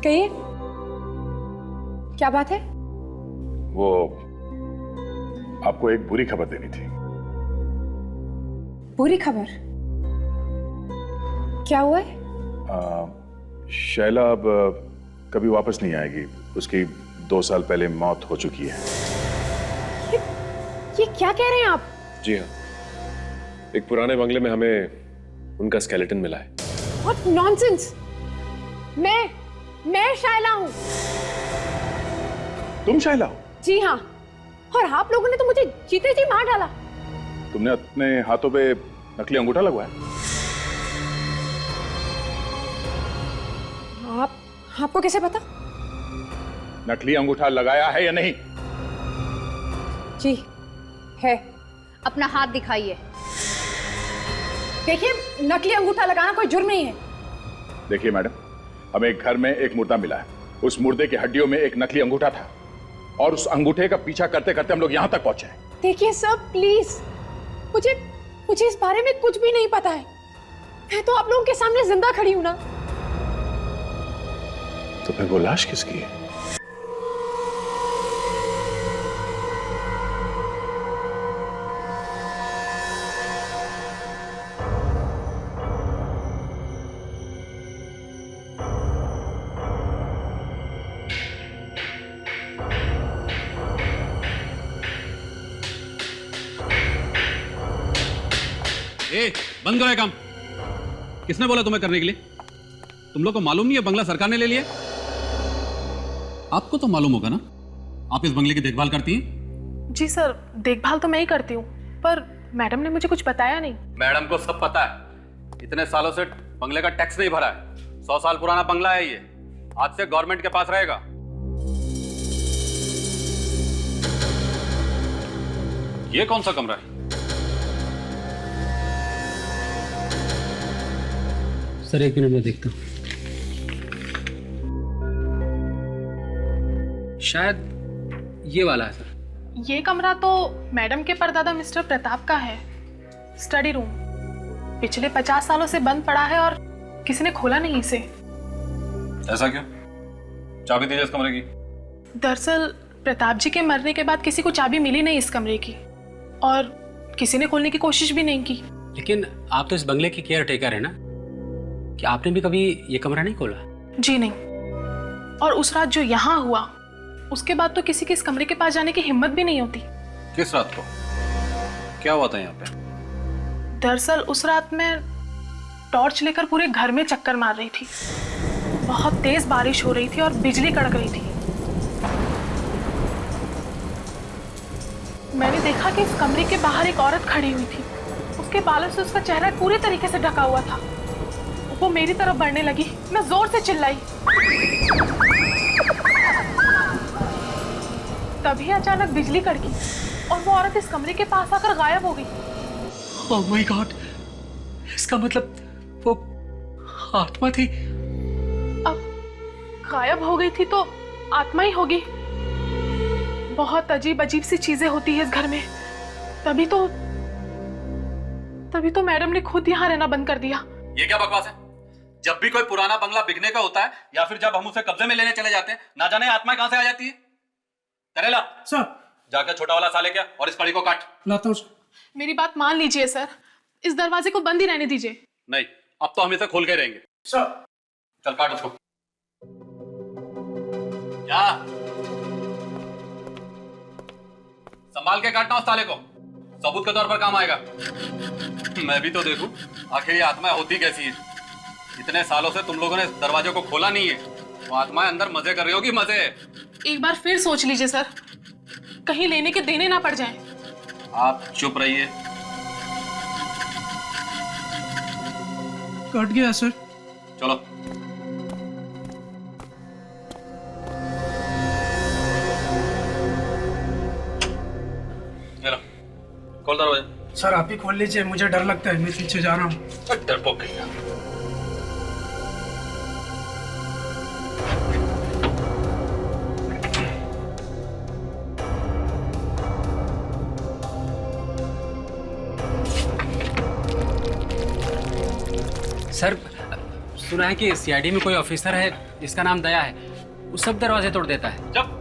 कहिए, क्या बात है? वो आपको एक बुरी खबर देनी थी। बुरी खबर? क्या हुआ है? शैला अब कभी वापस नहीं आएगी। उसकी 2 साल पहले मौत हो चुकी है। ये क्या कह रहे हैं आप? जी हाँ, एक पुराने बंगले में हमें उनका स्केलेटन मिला है। What nonsense! मैं शायला हूँ। तुम शैला हो? जी हाँ, और आप लोगों ने तो मुझे जीते जी मार डाला। तुमने अपने हाथों पे नकली अंगूठा लगवाया? आपको कैसे पता? नकली अंगूठा लगाया है या नहीं? जी है। अपना हाथ दिखाइए। देखिए, नकली अंगूठा लगाना कोई जुर्म नहीं है। देखिए मैडम, हमें घर में एक मुर्दा मिला है। उस मुर्दे की हड्डियों में एक नकली अंगूठा था और उस अंगूठे का पीछा करते करते हम लोग यहां तक पहुंचे हैं। देखिए सर, प्लीज, मुझे इस बारे में कुछ भी नहीं पता है। मैं तो आप लोगों के सामने जिंदा खड़ी हूं ना। तो फिर वो लाश किसकी है? बंद करो ये काम। किसने बोला तुम्हें करने के लिए? तुम लोग को मालूम नहीं है बंगला सरकार ने ले लिया? आपको तो मालूम होगा ना, आप इस बंगले की देखभाल करती हैं। जी सर, देखभाल तो मैं ही करती हूँ, पर मैडम ने मुझे कुछ बताया नहीं। मैडम को सब पता है। इतने सालों से बंगले का टैक्स नहीं भरा है। 100 साल पुराना बंगला है ये, आज से गवर्नमेंट के पास रहेगा। ये कौन सा कमरा है? सर 1 मिनट में देखता हूँ। शायद ये वाला है सर। ये कमरा तो मैडम के परदादा मिस्टर प्रताप का है, स्टडी रूम। पिछले 50 सालों से बंद पड़ा है और किसी ने खोला नहीं इसे। ऐसा क्यों? चाबी दीजिए इस कमरे की। दरअसल प्रताप जी के मरने के बाद किसी को चाबी मिली नहीं इस कमरे की, और किसी ने खोलने की कोशिश भी नहीं की। लेकिन आप तो इस बंगले की केयर टेकर है ना, कि आपने भी कभी ये कमरा नहीं खोला? जी नहीं, और उस रात जो यहाँ हुआ उसके बाद तो किसी के इस कमरे के पास जाने की हिम्मत भी नहीं होती। किस रात को? क्या हुआ था यहाँ पे? दरअसल उस रात मैं टॉर्च लेकर पूरे घर में चक्कर मार रही थी। बहुत तेज बारिश हो रही थी और बिजली कड़क रही थी। मैंने देखा कि इस कमरे के बाहर एक औरत खड़ी हुई थी। उसके बालों से उसका चेहरा पूरे तरीके से ढका हुआ था। वो मेरी तरफ बढ़ने लगी। मैं जोर से चिल्लाई। तभी अचानक बिजली कड़की और वो औरत इस कमरे के पास आकर गायब हो गई। ओह माय गॉड, इसका मतलब वो आत्मा थी। अब गायब हो गई थी तो आत्मा ही होगी। बहुत अजीब अजीब सी चीजें होती है इस घर में। तभी तो मैडम ने खुद यहाँ रहना बंद कर दिया। ये क्या बकवास है? जब भी कोई पुराना बंगला बिकने का होता है या फिर जब हम उसे कब्जे में लेने चले जाते हैं, ना जाने आत्मा कहां से आ जाती है। करेला सर, जाकर छोटा वाला साले क्या और इस कड़ी को काट। लाता हूँ। मेरी बात मान लीजिए सर, इस दरवाजे को बंद ही रहने दीजिए। नहीं, अब तो हम इसे खोल के रहेंगे। सर, चल काट उसको। क्या? संभाल के काटना उस ताले को, सबूत के तौर पर काम आएगा। मैं भी तो देखूं आखिर ये आत्माएं होती कैसी हैं। इतने सालों से तुम लोगों ने दरवाजे को खोला नहीं है, वो आत्माएं अंदर मजे कर रही होगी। मजे। एक बार फिर सोच लीजिए सर, कहीं लेने के देने ना पड़ जाएं। आप चुप रहिए। कट गया सर। चलो। चलो खोल दरवाजा। सर आप ही खोल लीजिए, मुझे डर लगता है, मैं पीछे जा रहा हूँ। डरपोक कहीं। सुना है कि सीआईडी में कोई ऑफिसर है जिसका नाम दया है, वो सब दरवाजे तोड़ देता है। जब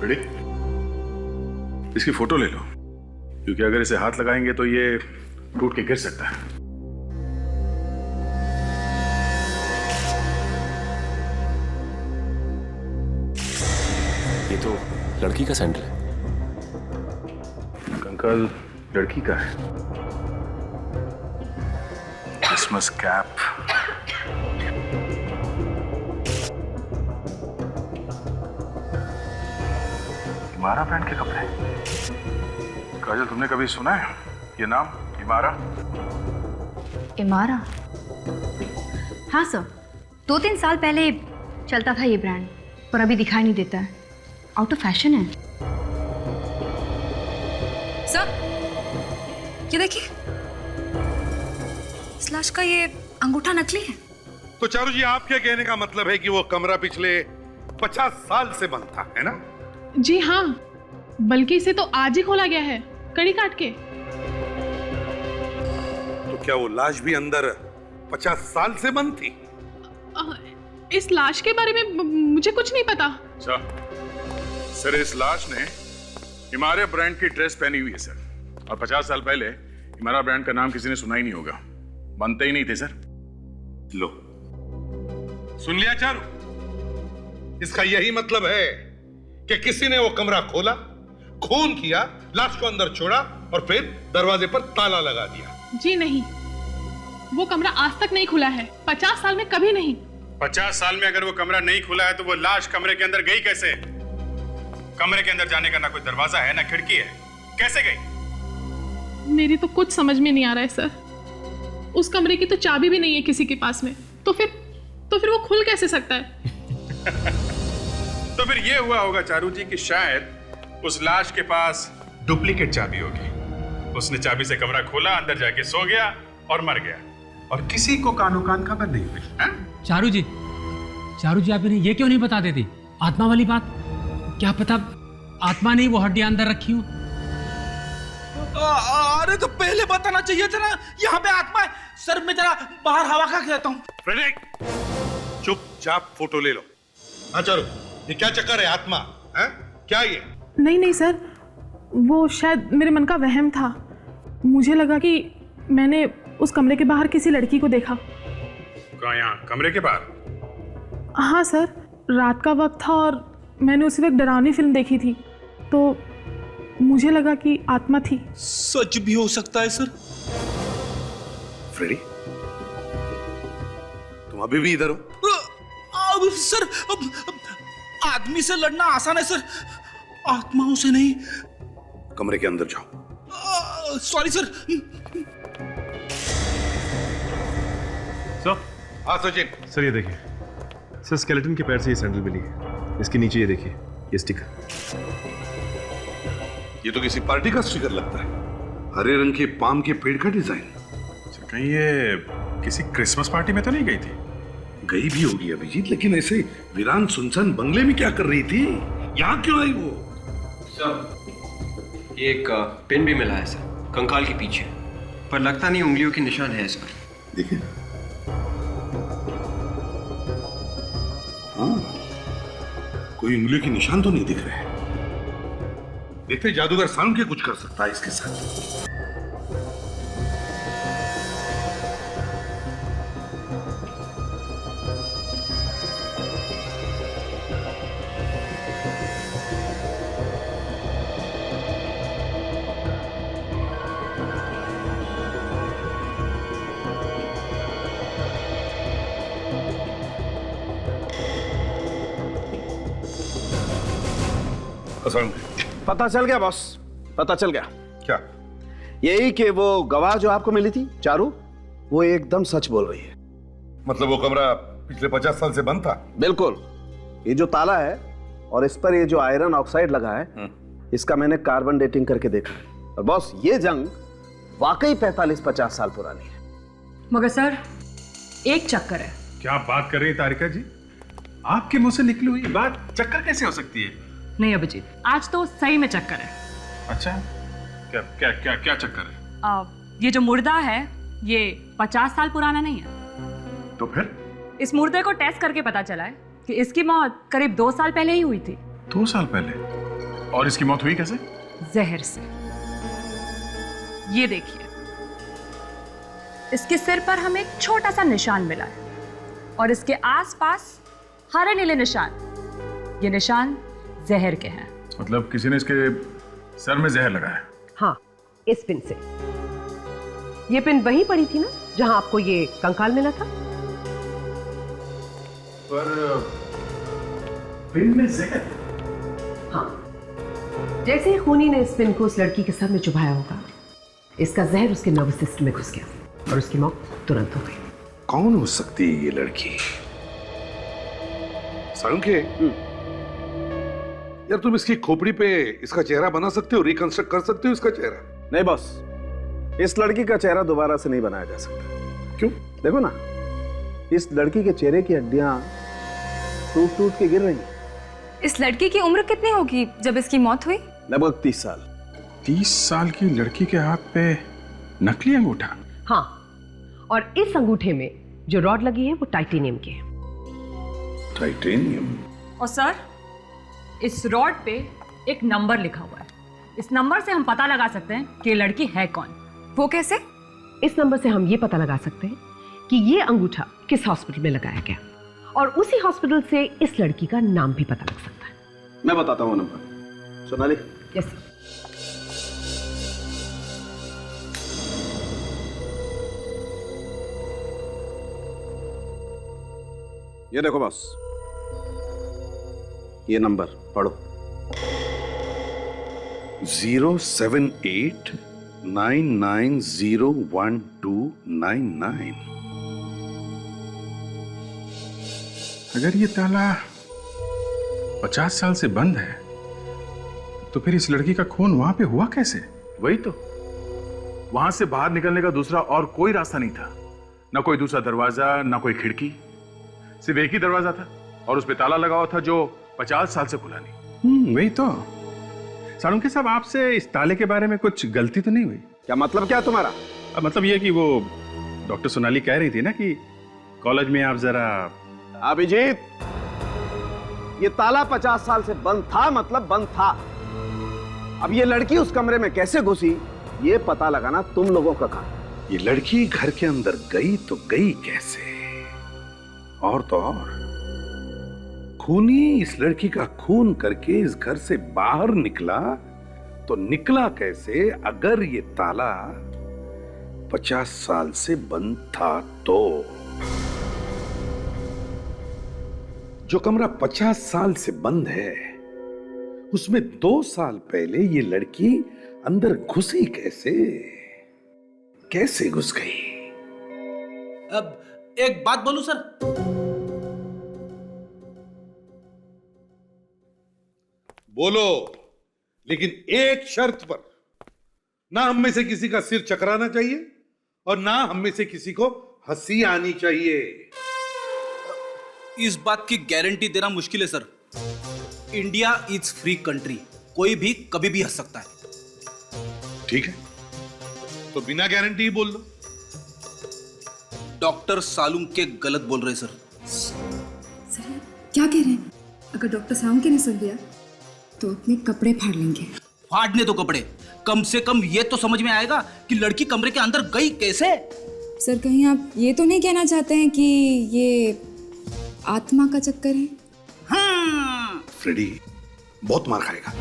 रेडी? इसकी फोटो ले लो, क्योंकि अगर इसे हाथ लगाएंगे तो ये टूट के गिर सकता है। ये तो लड़की का सैंडल है। अंकल, लड़की का है। क्रिसमस कैप, इमारा ब्रांड के कपड़े। काजल, तुमने कभी सुना है ये नाम, इमारा? इमारा? हाँ सर, 2-3 साल पहले चलता था ये ब्रांड, पर अभी दिखाई नहीं देता है, आउट ऑफ फैशन है। सर, ये देखिए, इस लाश का ये अंगूठा नकली है। तो चारू जी, आपके कहने का मतलब है कि वो कमरा पिछले 50 साल से बंद था, है ना? जी हाँ, बल्कि इसे तो आज ही खोला गया है, कड़ी काट के। तो क्या वो लाश भी अंदर 50 साल से बंद थी? इस लाश के बारे में मुझे कुछ नहीं पता। अच्छा सर, इस लाश ने इमारा ब्रांड की ड्रेस पहनी हुई है सर, और 50 साल पहले इमारा ब्रांड का नाम किसी ने सुना ही नहीं होगा, बनते ही नहीं थे सर। लो, सुन लिया चारू? इसका यही मतलब है कि किसी ने वो कमरा खोला, खून किया, लाश को अंदर छोड़ा और फिर दरवाजे पर ताला लगा दिया। जी नहीं, वो कमरा आज तक नहीं खुला है, 50 साल में कभी नहीं। 50 साल में अगर वो कमरा नहीं खुला है तो वो लाश कमरे के अंदर गई कैसे? कमरे के अंदर जाने का ना कोई दरवाजा है ना खिड़की है, कैसे गई? मेरी तो कुछ समझ में नहीं आ रहा है सर। उस कमरे की तो चाबी भी नहीं है किसी के पास में, तो फिर वो खुल कैसे सकता है? तो फिर ये हुआ होगा चारू जी कि शायद उस लाश के पास डुप्लीकेट चाबी होगी। उसने चाबी से कमरा खोला, अंदर जाके सो गया और मर गया, और किसी को कानो कान खबर नहीं हुई। चारू जी आप इन्हें ये क्यों नहीं बता देती आत्मा वाली बात? क्या पता आत्मा ने वो हड्डियां अंदर रखी हो। अरे तो पहले बताना चाहिए था ना, यहाँ पे आत्मा है। सर, मैं जरा बाहर हवा खा के आता हूँ। फ्रेडेरिक, चुपचाप फोटो ले लो। हाँ चारू, ये क्या चक्कर है? आत्मा है क्या ये? नहीं सर, वो शायद मेरे मन का वहम था। मुझे लगा कि मैंने उस कमरे के बाहर किसी लड़की को देखा। कहाँ? यहाँ कमरे के बाहर? हाँ सर, रात का वक्त था और मैंने उसी वक्त डरावनी फिल्म देखी थी, तो मुझे लगा कि आत्मा थी। सच भी हो सकता है सर। फ्रेडी, तुम अभी भी इधर हो? सर, आदमी से लड़ना आसान है सर, आत्माओं से नहीं। कमरे के अंदर जाओ। Sorry sir. सर, हाँ सचिन। सर ये देखिए, सर स्केलेटन के पैर से ये सैंडल मिली है। इसके नीचे ये देखिए, ये स्टिकर। ये तो किसी पार्टी का स्टिकर लगता है, हरे रंग के पाम के पेड़ का डिजाइन। कहीं ये किसी क्रिसमस पार्टी में तो नहीं गई थी? गई भी होगी अभिजीत, लेकिन ऐसे वीरान सुनसान बंगले में क्या कर रही थी? यहाँ क्यों आई वो? सर, एक पिन भी मिला है सर, कंकाल के पीछे, पर लगता नहीं उंगलियों के निशान है इस पर। देखिए, हाँ, कोई उंगलियों के निशान तो नहीं दिख रहे। देखते जादूगर साउंड के कुछ कर सकता है इसके साथ। पता चल गया बॉस, पता चल गया। क्या? यही कि वो गवाह जो आपको मिली थी चारू, वो एकदम सच बोल रही है। मतलब वो कमरा पिछले 50 साल से बंद था? बिल्कुल, ये जो ताला है और इस पर ये जो आयरन ऑक्साइड लगा है, इसका मैंने कार्बन डेटिंग करके देखा है। और बॉस, ये जंग वाकई 45-50 साल पुरानी है। मगर सर, एक चक्कर है। क्या बात कर रही है तारिका जी? आपके मुंह से निकली हुई बात चक्कर कैसे हो सकती है? नहीं अभिजीत, आज तो सही में चक्कर है। अच्छा, क्या क्या क्या क्या चक्कर है? ये जो मुर्दा है ये 50 साल पुराना नहीं है। तो फिर? इस मुर्दे को टेस्ट करके पता चला है कि इसकी मौत करीब 2 साल पहले ही हुई थी। 2 साल पहले? और इसकी मौत हुई कैसे? जहर से। ये देखिए, इसके सिर पर हमें एक छोटा सा निशान मिला है और इसके आसपास हरे नीले निशान। ये निशान जहर के हैं। मतलब किसी ने इसके सर में जहर लगाया? हाँ, इस पिन से। ये पिन वहीं पड़ी थी ना जहां आपको ये कंकाल मिला था। पर पिन में जहर? हाँ, जैसे ही खूनी ने इस पिन को उस लड़की के सर में चुभाया होगा, इसका जहर उसके नर्वस सिस्टम में घुस गया और उसकी मौत तुरंत हो गई। कौन हो सकती है ये लड़की? सालुंके, यार तुम इसकी खोपड़ी पे इसका चेहरा बना सकते हो, रिकंस्ट्रक्ट कर सकते हो इसका चेहरा? नहीं बॉस, इस लड़की का चेहरा दोबारा से नहीं बनाया जा सकता। क्यों? देखो ना, इस लड़की के चेहरे की हड्डियां टूट टूट के गिर रही हैं। इस लड़की की उम्र कितनी होगी जब इसकी मौत हुई? लगभग 30 साल। 30 साल की लड़की के हाथ पे नकली अंगूठा? हाँ, और इस अंगूठे में जो रॉड लगी है वो टाइटेनियम की है। टाइटेनियम? और सर, इस रॉड पे एक नंबर लिखा हुआ है। इस नंबर से हम पता लगा सकते हैं कि ये लड़की है कौन। वो कैसे? इस नंबर से हम ये पता लगा सकते हैं कि ये अंगूठा किस हॉस्पिटल में लगाया गया और उसी हॉस्पिटल से इस लड़की का नाम भी पता लग सकता है। मैं बताता हूँ नंबर। सोनाली? यस। ये देखो बॉस, ये नंबर पढ़ो। 07899012299। अगर ये ताला 50 साल से बंद है तो फिर इस लड़की का खून वहां पे हुआ कैसे? वही तो, वहां से बाहर निकलने का दूसरा और कोई रास्ता नहीं था। ना कोई दूसरा दरवाजा, ना कोई खिड़की, सिर्फ एक ही दरवाजा था और उस पे ताला लगा हुआ था जो 50 साल से खुला नहीं। वही तो। सालुंके साहब, आपसे इस ताले के बारे में कुछ गलती तो नहीं हुई? क्या मतलब क्या तुम्हारा? मतलब ये कि वो डॉक्टर सोनाली कह रही थी ना कि कॉलेज में आप जरा। अभिजीत, ये ताला 50 साल से बंद था, मतलब बंद था। अब ये लड़की उस कमरे में कैसे घुसी, ये पता लगाना तुम लोगों का काम। ये लड़की घर के अंदर गई तो गई कैसे? और तो और खूनी इस लड़की का खून करके इस घर से बाहर निकला तो निकला कैसे अगर ये ताला 50 साल से बंद था तो? जो कमरा 50 साल से बंद है उसमें 2 साल पहले ये लड़की अंदर घुसी कैसे घुस गई? अब एक बात बोलूं सर? बोलो, लेकिन एक शर्त पर। ना हम में से किसी का सिर चकराना चाहिए और ना हम में से किसी को हंसी आनी चाहिए। इस बात की गारंटी देना मुश्किल है sir. India is free country, कोई भी कभी भी हंस सकता है। ठीक है, तो बिना गारंटी ही बोल दो। डॉक्टर सालुंके गलत बोल रहे सर। सर क्या कह रहे हैं? अगर डॉक्टर सालुंके ने सुन लिया तो अपने कपड़े फाड़ लेंगे। फाड़ने तो कपड़े, कम से कम ये तो समझ में आएगा कि लड़की कमरे के अंदर गई कैसे। सर कहीं आप ये तो नहीं कहना चाहते हैं कि ये आत्मा का चक्कर है? हाँ। फ्रेडी बहुत मार खाएगा।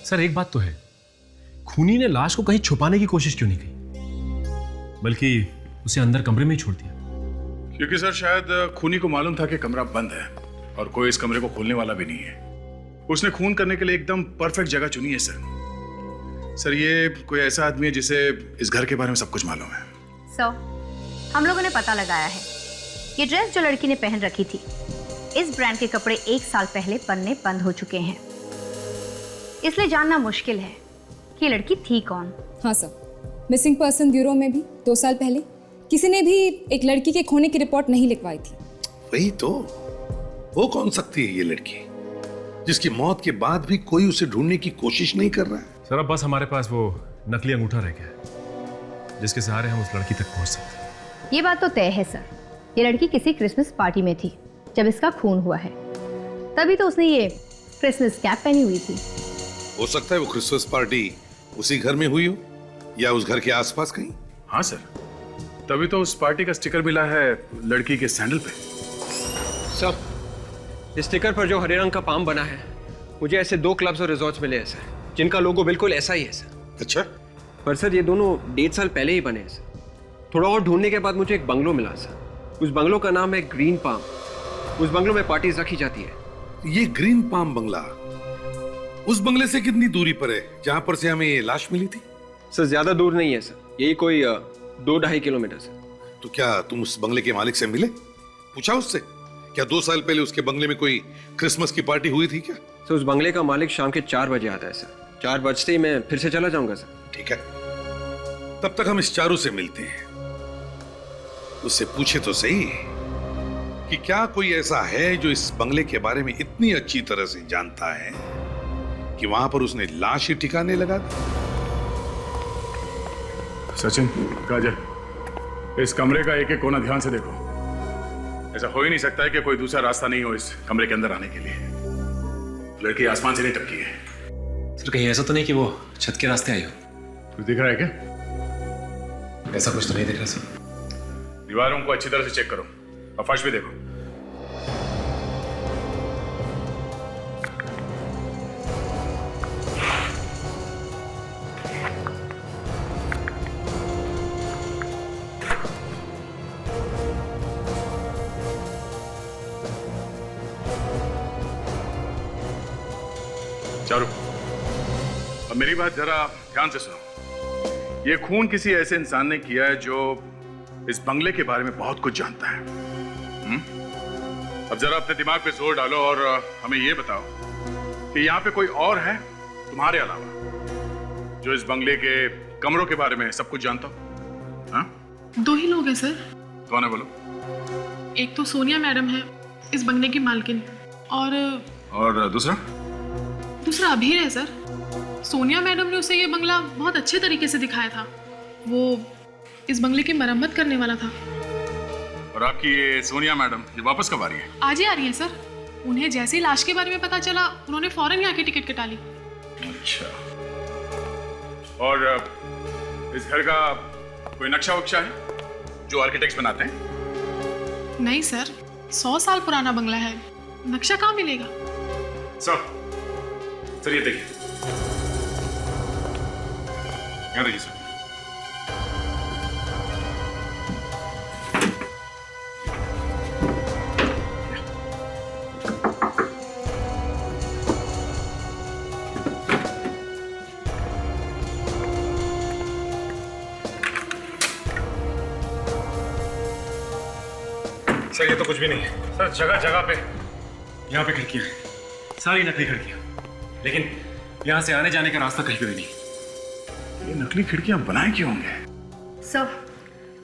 सर एक बात तो है, खूनी ने लाश को कहीं छुपाने की कोशिश क्यों नहीं की, बल्कि उसे अंदर कमरे में ही छोड़ दिया? क्योंकि सर शायद खूनी को मालूम था कि कमरा बंद है और कोई इस कमरे को खोलने वाला भी नहीं है। उसने खून करने के लिए एकदम परफेक्ट जगह चुनी है सर। ये कोई ऐसा आदमी है जिसे इस घर के बारे में सब कुछ मालूम है। सर, हम लोगों ने पता लगाया है ये ड्रेस जो लड़की ने पहन रखी थी, इस ब्रांड के कपड़े 1 साल पहले बनने बंद हो चुके हैं। इसलिए जानना मुश्किल है कि ये लड़की थी कौन। हाँ सर, मिसिंग पर्सन ब्यूरो में भी 2 साल पहले किसी ने भी एक लड़की के खोने की रिपोर्ट नहीं लिखवाई थी। वही तो, वो कौन सकती है ये लड़की जिसकी मौत के बाद भी कोई उसे ढूंढने की कोशिश नहीं कर रहा है? सर अब बस हमारे पास वो नकली अंगूठा रह गया जिसके सहारे हम उस लड़की तक पहुंच सकते। ये बात तो तय है सर, ये लड़की किसी क्रिसमस पार्टी में थी जब इसका खून हुआ है, तभी तो उसने ये क्रिसमस कैप पहनी हुई थी। हो सकता है वो क्रिसमस पार्टी उसी घर में हुई हो या उस घर के आसपास कहीं। हाँ सर, तभी तो उस पार्टी का स्टिकर मिला है लड़की के सैंडल पे। सर, इस स्टिकर पर जो हरे रंग का पाम बना है, मुझे ऐसे 2 क्लब्स और रिजॉर्ट्स मिले हैं सर, जिनका लोगो बिल्कुल ऐसा ही है सर। अच्छा, पर सर ये दोनों 1.5 साल पहले ही बने हैं सर। थोड़ा और ढूंढने के बाद मुझे एक बंगलो मिला सर। उस बंगलो का नाम है ग्रीन पाम। उस बंगलो में पार्टीज रखी जाती है। ये ग्रीन पाम बंगला उस बंगले से कितनी दूरी पर है जहां पर से हमें ये लाश मिली थी? सर ज्यादा दूर नहीं है सर, यही कोई 2-2.5 किलोमीटर सर। तो क्या तुम उस बंगले के मालिक से मिले, पूछा उससे क्या 2 साल पहले उसके बंगले में कोई क्रिसमस की पार्टी हुई थी क्या? सर उस बंगले का मालिक शाम के 4 बजे आता है सर। 4 बजते ही मैं फिर से चला जाऊंगा सर। ठीक है, तब तक हम इस चारू से मिलते हैं, उससे पूछे तो सही कि क्या कोई ऐसा है जो इस बंगले के बारे में इतनी अच्छी तरह से जानता है कि वहां पर उसने लाश ही ठिकाने लगा दी। सचिन, काजल, इस कमरे का एक एक कोना ध्यान से देखो। ऐसा हो ही नहीं सकता है कि कोई दूसरा रास्ता नहीं हो इस कमरे के अंदर आने के लिए। लड़की आसमान से नहीं टपकी है। सर कहीं ऐसा तो नहीं कि वो छत के रास्ते आई हो? कुछ दिख रहा है क्या? ऐसा कुछ तो नहीं दिख रहा सर। दीवारों को अच्छी तरह से चेक करो और फर्श भी देखो। चारू, अब मेरी बात जरा ध्यान से सुनो। ये खून किसी ऐसे इंसान ने किया है जो इस बंगले के बारे में बहुत कुछ जानता है। अब जरा अपने दिमाग पे जोर डालो और हमें ये बताओ कि यहाँ पे कोई और है तुम्हारे अलावा जो इस बंगले के कमरों के बारे में सब कुछ जानता हो? हाँ? 2 ही लोग हैं सर। कौन है बोलो? एक तो सोनिया मैडम है, इस बंगले की मालकिन, और दूसरा अभीर है सर। सोनिया मैडम ने उसे ये बंगला बहुत अच्छे तरीके से दिखाया था। वो इस बंगले की मरम्मत करने वाला था। और आपकी ये सोनिया मैडम ये वापस कब आ रही है? आज ही आ रही है सर। उन्हें जैसे ही लाश के बारे में पता चला, उन्होंने फौरन यहाँ की टिकट कटा ली। अच्छा, और इस घर का कोई नक्शा वक्शा है जो आर्किटेक्ट्स बनाते हैं? नहीं सर, 100 साल पुराना बंगला है, नक्शा कहाँ मिलेगा? सर ये देखिए, यहाँ देखिए सर। सर ये तो कुछ भी नहीं है सर। जगह जगह पे यहाँ पे खिड़कियां हैं, सारी नकली खिड़कियां, लेकिन यहाँ से आने जाने का रास्ता कहीं भी नहीं। ये नकली खिड़कियां बनाए क्यों होंगे? सर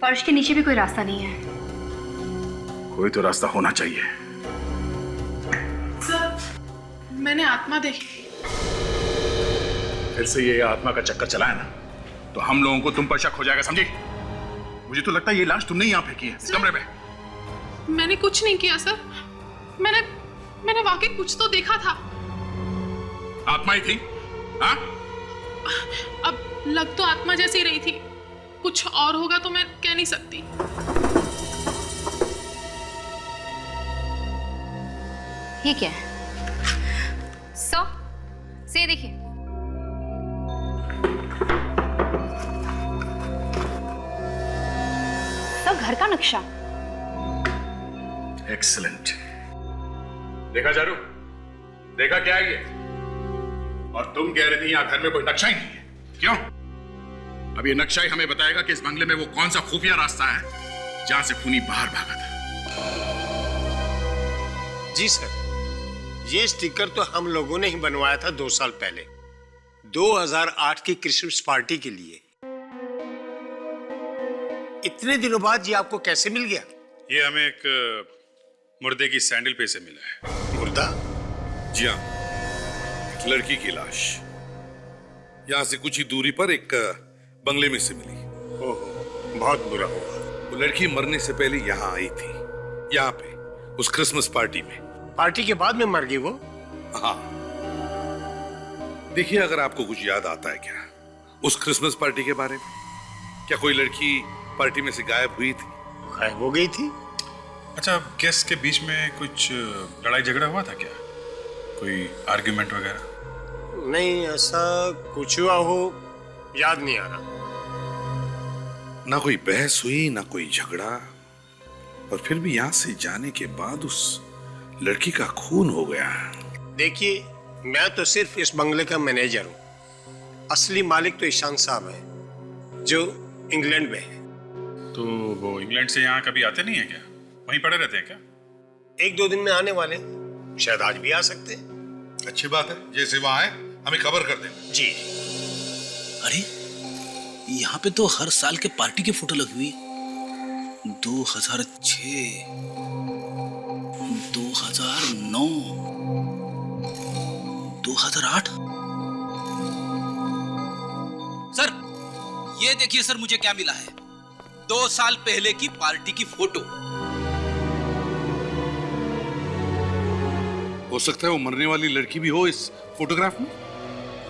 फर्श के नीचे भी कोई रास्ता नहीं है। कोई तो रास्ता होना चाहिए। सर मैंने आत्मा देखी। फिर से ये आत्मा का चक्कर चलाया ना तो हम लोगों को तुम पर शक हो जाएगा, समझी? मुझे तो लगता है ये लाश तुमने यहाँ फेंकी है इस कमरे में। मैंने कुछ नहीं किया सर। मैंने वाकई कुछ तो देखा था। आत्मा ही थी? हाँ? अब लग तो आत्मा जैसी रही थी, कुछ और होगा तो मैं कह नहीं सकती। ये क्या है? से देखिए, सब घर का नक्शा। एक्सीलेंट। देखा चारू, देखा क्या है ये? और तुम कह रही थी यहाँ घर में कोई नक्शा ही नहीं है, क्यों? अब ये नक्शा ही हमें बताएगा कि इस बंगले में वो कौन सा खुफिया रास्ता है जहां से खूनी बाहर भागा था। जी सर, ये स्टिकर तो हम लोगों ने ही बनवाया था 2 साल पहले, 2008 की क्रिसमस पार्टी के लिए। इतने दिनों बाद ये आपको कैसे मिल गया? ये हमें एक मुर्दे की सैंडल पे से मिला है। मुर्दा? जी हाँ, एक लड़की की लाश यहाँ से कुछ ही दूरी पर एक बंगले में से मिली। ओहो, बहुत बुरा हुआ। वो लड़की मरने से पहले यहाँ आई थी, यहाँ पे उस क्रिसमस पार्टी में। पार्टी के बाद में मर गई वो? हाँ। देखिए, अगर आपको कुछ याद आता है क्या उस क्रिसमस पार्टी के बारे में? क्या कोई लड़की पार्टी में से गायब हुई थी? गायब हो गई थी? अच्छा, गेस्ट के बीच में कुछ लड़ाई झगड़ा हुआ था क्या? कोई आर्ग्यूमेंट वगैरह? नहीं, ऐसा कुछ हुआ हो याद नहीं आ रहा। ना कोई बहस हुई, ना कोई झगड़ा, और फिर भी यहाँ से जाने के बाद उस लड़की का खून हो गया। देखिए, मैं तो सिर्फ इस बंगले का मैनेजर हूँ। असली मालिक तो ईशान साहब है, जो इंग्लैंड में है। तो वो इंग्लैंड से यहाँ कभी आते नहीं है क्या? वहीं पड़े रहते हैं क्या? 1-2 दिन में आने वाले, शायद आज भी आ सकते हैं। अच्छी बात है, जैसे वहां आए हमें खबर कर देना। जी। अरे, यहाँ पे तो हर साल के पार्टी की फोटो लगी हुई है। 2006, 2009, 2008। सर, ये देखिए सर, मुझे क्या मिला है। 2 साल पहले की पार्टी की फोटो। हो सकता है वो मरने वाली लड़की भी हो इस फोटोग्राफ में।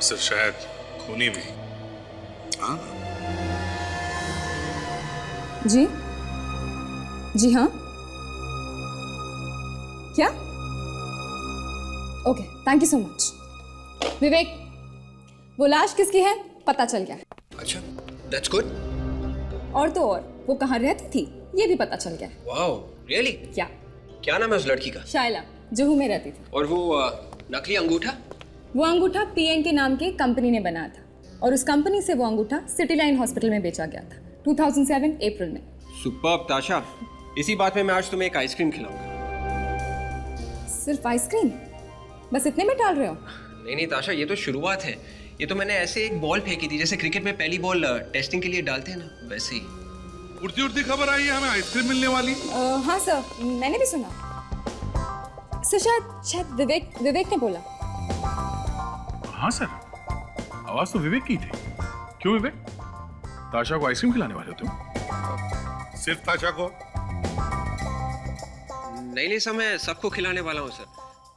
सर, शायद खूनी भी। हाँ। जी जी हाँ, क्या? Okay, thank you so much. Vivek, वो लाश किसकी है पता चल गया। अच्छा, दैट्स गुड। और तो और वो कहाँ रहती थी ये भी पता चल गया। Wow, really? क्या नाम है उस लड़की का? शायला, जुहू में रहती थी। और वो नकली अंगूठा? वो अंगूठा पीएन के नाम की कंपनी ने बनाया था और उस कंपनी से वो अंगूठा सिटी लाइन हॉस्पिटल में बेचा गया था 2007 अप्रैल में। सुपर्ब ताशा, इसी बात में मैं आज तुम्हें एक आइसक्रीम खिलाऊंगा। सिर्फ आइसक्रीम? बस इतने में टाल रहे हो? नहीं ताशा, ये तो शुरुआत है। ये तो मैंने ऐसे एक बॉल फेंकी थी, जैसे क्रिकेट में पहली बॉल टेस्टिंग के लिए डालते हैं ना, वैसे ही। उड़ती उड़ती खबर आई है हमें आइसक्रीम मिलने वाली। हाँ सर, मैंने भी सुना। सर, शायद विवेक ने बोला। हाँ सर, आवाज तो विवेक की थी। क्यों विवेक, ताशा को आइसक्रीम खिलाने वाले हो तुम? सिर्फ ताशा को? नहीं सर, मैं सबको खिलाने वाला हूँ सर।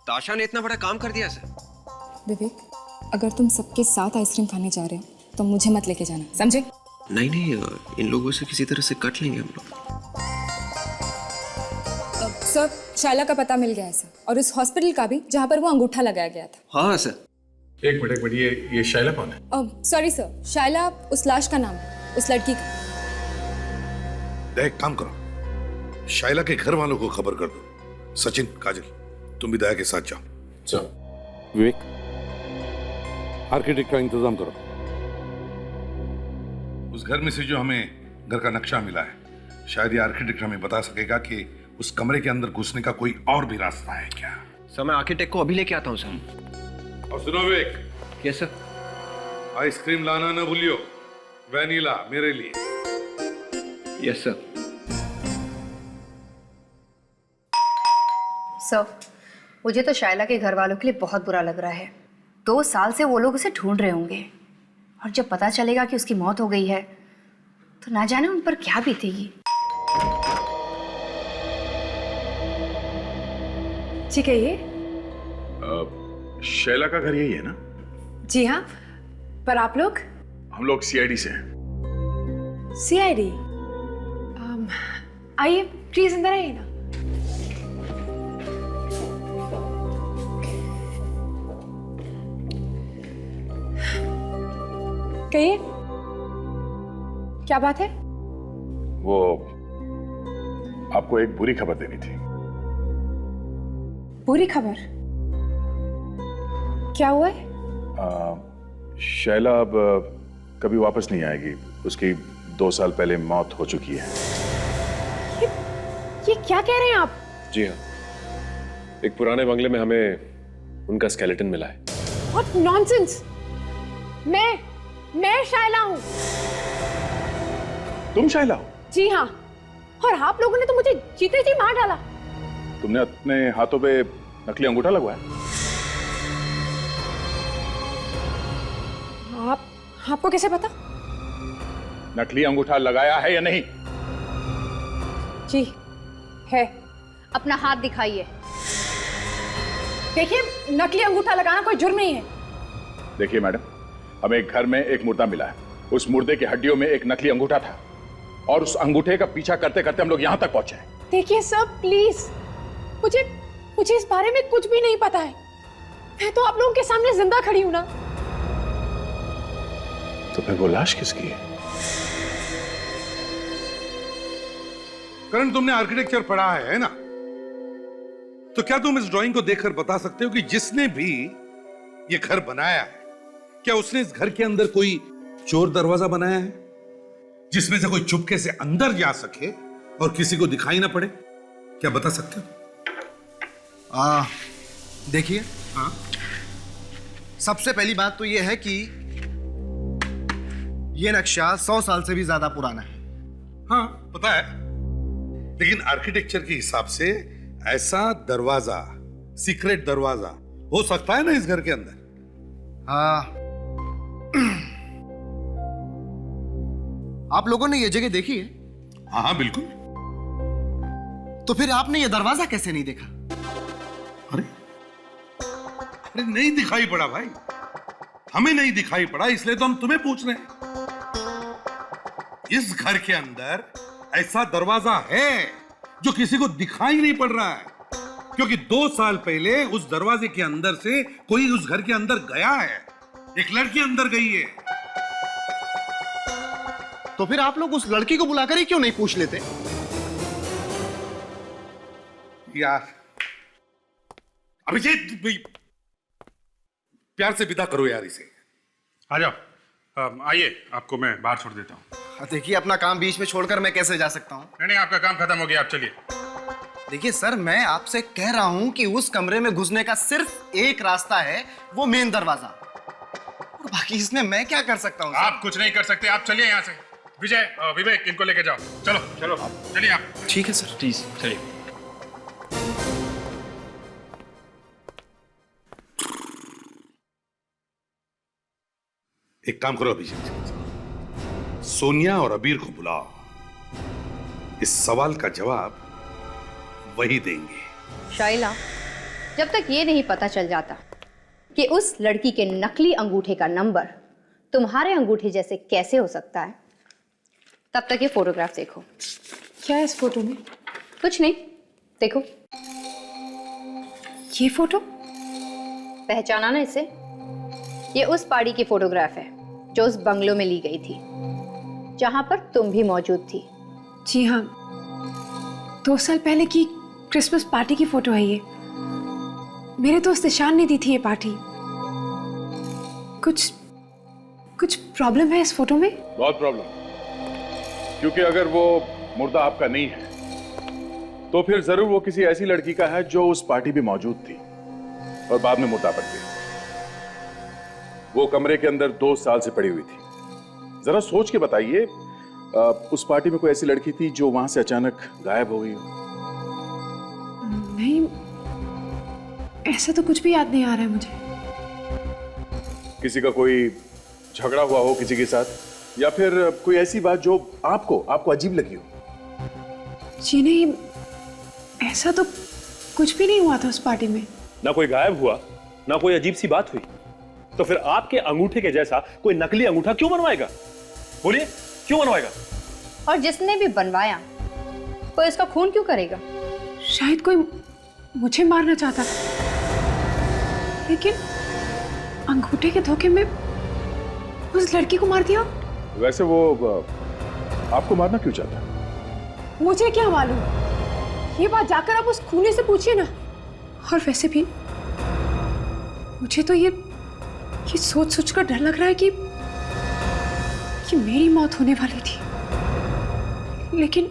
ताशा ने इतना बड़ा काम कर दिया सर। विवेक, अगर तुम सबके साथ आइसक्रीम खाने जा रहे हो तो मुझे मत लेके जाना, समझे? नहीं, इन लोगों से किसी तरह से कट लेंगे हम लोग। सर, शायला का पता मिल गया है सर, और उस हॉस्पिटल का भी जहाँ पर वो अंगूठा लगाया गया था। हाँ सर। एक मिनट, ये शायला कौन है? सॉरी सर, शायला उस लाश का नाम है, उस लड़की का। देख, काम करो, शायला के घर वालों को खबर कर दो। सचिन, काजल, तुम भी दया के साथ जाओ। चलो। विवेक, आर्किटेक्ट का इंतजाम करो। उस घर में से जो हमें घर का नक्शा मिला है, शायद ये आर्किटेक्ट हमें बता सकेगा कि उस कमरे के अंदर घुसने का कोई और भी रास्ता है क्या। सर, मैं आर्किटेक्ट को अभी लेके आता हूँ सर। और सुनो विवेक। Yes sir. आइसक्रीम लाना ना भूलियो, वैनिला मेरे लिए। Yes sir. सर, मुझे तो शायला के घर वालों के लिए बहुत बुरा लग रहा है। 2 साल से वो लोग उसे ढूंढ रहे होंगे, और जब पता चलेगा कि उसकी मौत हो गई है तो ना जाने उन पर क्या बीतेगी। जी कहिए। शैला का घर यही है ना? जी हाँ, पर आप लोग? हम लोग सीआईडी से हैं। सीआईडी? आइए प्लीज, अंदर आइए ना। कहिए, क्या बात है? वो आपको एक बुरी खबर देनी थी। बुरी खबर? क्या हुआ है? शैला अब कभी वापस नहीं आएगी। उसकी 2 साल पहले मौत हो चुकी है। ये क्या कह रहे हैं आप? जी हाँ, एक पुराने बंगले में हमें उनका स्केलेटन मिला है। What nonsense! मैं शाइला हूँ। तुम शाइला हो? जी हाँ, और आप लोगों ने तो मुझे जीते जी मार डाला। तुमने अपने हाथों पे नकली अंगूठा लगवाया? आपको कैसे पता? नकली अंगूठा लगाया है या नहीं? जी है। अपना हाथ दिखाइए। देखिए, नकली अंगूठा लगाना कोई जुर्म नहीं है। देखिए मैडम, हमें एक घर में एक मुर्दा मिला है। उस मुर्दे की हड्डियों में एक नकली अंगूठा था और उस अंगूठे का पीछा करते करते हम लोग यहां तक पहुंचे हैं। देखिए सर, प्लीज, मुझे इस बारे में कुछ भी नहीं पता है। मैं तो आप लोगों के सामने जिंदा खड़ी हूं ना। तो फिर वो लाश किसकी है? करण, तुमने आर्किटेक्चर पढ़ा है ना? तो क्या तुम इस ड्राइंग को देखकर बता सकते हो कि जिसने भी ये घर बनाया है, क्या उसने इस घर के अंदर कोई चोर दरवाजा बनाया है जिसमें से कोई चुपके से अंदर जा सके और किसी को दिखाई ना पड़े? क्या बता सकते हो? देखिए, हाँ, सबसे पहली बात तो यह है कि यह नक्शा 100 साल से भी ज्यादा पुराना है। हाँ, पता है, लेकिन आर्किटेक्चर के हिसाब से ऐसा दरवाजा, सीक्रेट दरवाजा हो सकता है ना इस घर के अंदर? हाँ, आप लोगों ने यह जगह देखी है? हाँ हाँ, बिल्कुल। तो फिर आपने यह दरवाजा कैसे नहीं देखा? अरे नहीं दिखाई पड़ा भाई, हमें नहीं दिखाई पड़ा, इसलिए तो हम तुम्हें पूछ रहे हैं। इस घर के अंदर ऐसा दरवाजा है जो किसी को दिखाई नहीं पड़ रहा है, क्योंकि 2 साल पहले उस दरवाजे के अंदर से कोई उस घर के अंदर गया है। एक लड़की अंदर गई है। तो फिर आप लोग उस लड़की को बुलाकर ही क्यों नहीं पूछ लेते? यार अभिजीत, प्यार से विदा करो यार इसे। आ जाओ, आइए, आपको मैं बाहर छोड़ देता हूँ। देखिए, अपना काम बीच में छोड़कर मैं कैसे जा सकता हूँ? नहीं, आपका काम खत्म हो गया, आप चलिए। देखिए सर, मैं आपसे कह रहा हूं कि उस कमरे में घुसने का सिर्फ एक रास्ता है, वो मेन दरवाजा, और बाकी इसमें मैं क्या कर सकता हूं? आप कुछ नहीं कर सकते, आप चलिए यहाँ से। विजय, विवेक, इनको लेके जाओ। चलो चलो, चलिए आप। ठीक है सर, प्लीज चलिए। एक काम करो अभिजीत, सोनिया और अबीर को बुलाओ। इस सवाल का जवाब वही देंगे। शाइला, जब तक ये नहीं पता चल जाता कि उस लड़की के नकली अंगूठे का नंबर तुम्हारे अंगूठे जैसे कैसे हो सकता है, तब तक ये फोटोग्राफ देखो। क्या है इस फोटो में? कुछ नहीं, देखो। ये फोटो पहचाना ना इसे? ये उस पार्टी की फोटोग्राफ है जो उस बंगलो में ली गई थी, जहां पर तुम भी मौजूद थी। जी हाँ, 2 साल पहले की क्रिसमस पार्टी की फोटो है ये। मेरे दोस्त ईशान ने दी थी ये पार्टी। कुछ प्रॉब्लम है इस फोटो में? बहुत प्रॉब्लम, क्योंकि अगर वो मुर्दा आपका नहीं है तो फिर जरूर वो किसी ऐसी लड़की का है जो उस पार्टी में मौजूद थी और बाद में मुर्दा बन गई। वो कमरे के अंदर 2 साल से पड़ी हुई थी। जरा सोच के बताइए, उस पार्टी में कोई ऐसी लड़की थी जो वहां से अचानक गायब हो गई हो? नहीं, ऐसा तो कुछ भी याद नहीं आ रहा है मुझे। किसी का कोई झगड़ा हुआ हो किसी के साथ, या फिर कोई ऐसी बात जो आपको अजीब लगी हो? जी नहीं, ऐसा तो कुछ भी नहीं हुआ था उस पार्टी में। ना कोई गायब हुआ, ना कोई अजीब सी बात हुई, तो फिर आपके अंगूठे के जैसा कोई नकली अंगूठा क्यों बनवाएगा? बोलिए, क्यों बनवाएगा? और जिसने भी बनवाया वो इसका खून क्यों करेगा? शायद कोई मुझे मारना चाहता था, लेकिन अंगूठे के धोखे में उस लड़की को मार दिया। वैसे वो आपको मारना क्यों चाहता? मुझे क्या मालूम, ये बात जाकर आप उस खूनी से पूछिए ना। और वैसे भी मुझे तो ये सोच कर डर लग रहा है कि मेरी मौत होने वाली थी, लेकिन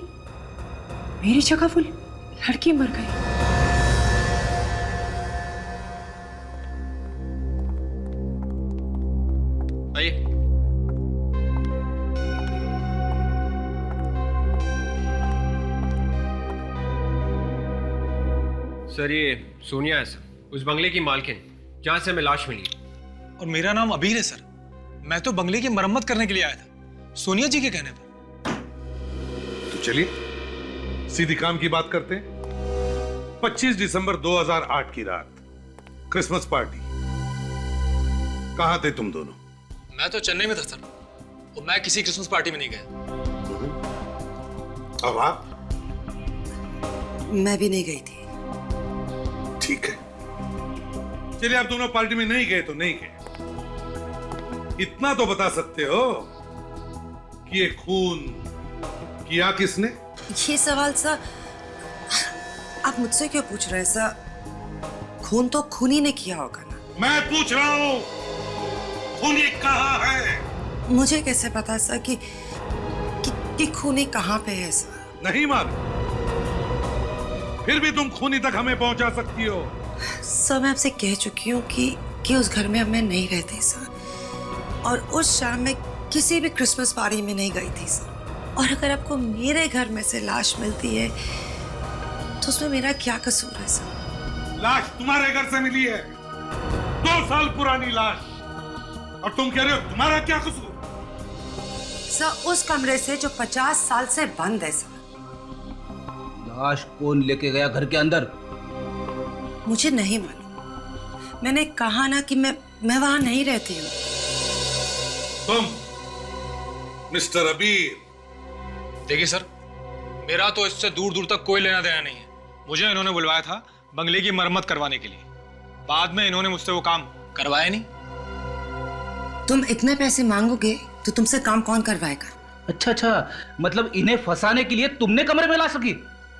मेरी जगह लड़की मर गई। आइए। सर ये सोनिया है सर, उस बंगले की मालकिन जहां से हमें लाश मिली। और मेरा नाम अबीर है सर। मैं तो बंगले की मरम्मत करने के लिए आया था, सोनिया जी के कहने पर। तो चलिए सीधी काम की बात करते हैं। 25 दिसंबर 2008 की रात, क्रिसमस पार्टी। कहां थे तुम दोनों? मैं तो चेन्नई में था सर, और मैं किसी क्रिसमस पार्टी में नहीं गया। अब आप? मैं भी नहीं गई थी। ठीक है, चलिए आप दोनों पार्टी में नहीं गए तो नहीं गए। इतना तो बता सकते हो कि ये खून किया किसने? ये सवाल सर आप मुझसे क्यों पूछ रहे हैं सर? खून तो खूनी ने किया होगा ना। मैं पूछ रहा हूं खूनी कहाँ है? मुझे कैसे पता सर कि खूनी कहाँ पे है सर? नहीं मालूम, फिर भी तुम खूनी तक हमें पहुंचा सकती हो। सर मैं आपसे कह चुकी हूँ कि उस घर में अब मैं नहीं रहती सर, और उस शाम में किसी भी क्रिसमस पार्टी में नहीं गई थी सर। और अगर आपको मेरे घर में से लाश मिलती है तो उसमें मेरा क्या कसूर है सर? लाश तुम्हारे घर से मिली है, 2 साल पुरानी लाश, और तुम कह रहे हो तुम्हारा क्या कसूर? सर उस कमरे से जो 50 साल से बंद है सर। लाश कौन लेके गया घर के अंदर? मुझे नहीं मालूम, मैंने कहा ना कि मैं वहां नहीं रहती हूँ। तुम मिस्टर अबीर। देखिए सर, मेरा तो इससे दूर दूर तक कोई लेना देना नहीं है। मुझे इन्होंने बुलवाया था बंगले की मरम्मत करवाने के लिए, बाद में इन्होंने मुझसे वो काम करवाया नहीं। तुम इतने पैसे मांगोगे तो तुमसे काम कौन करवाएगा? अच्छा, मतलब इन्हें फंसाने के लिए तुमने कमरे में ला सकी,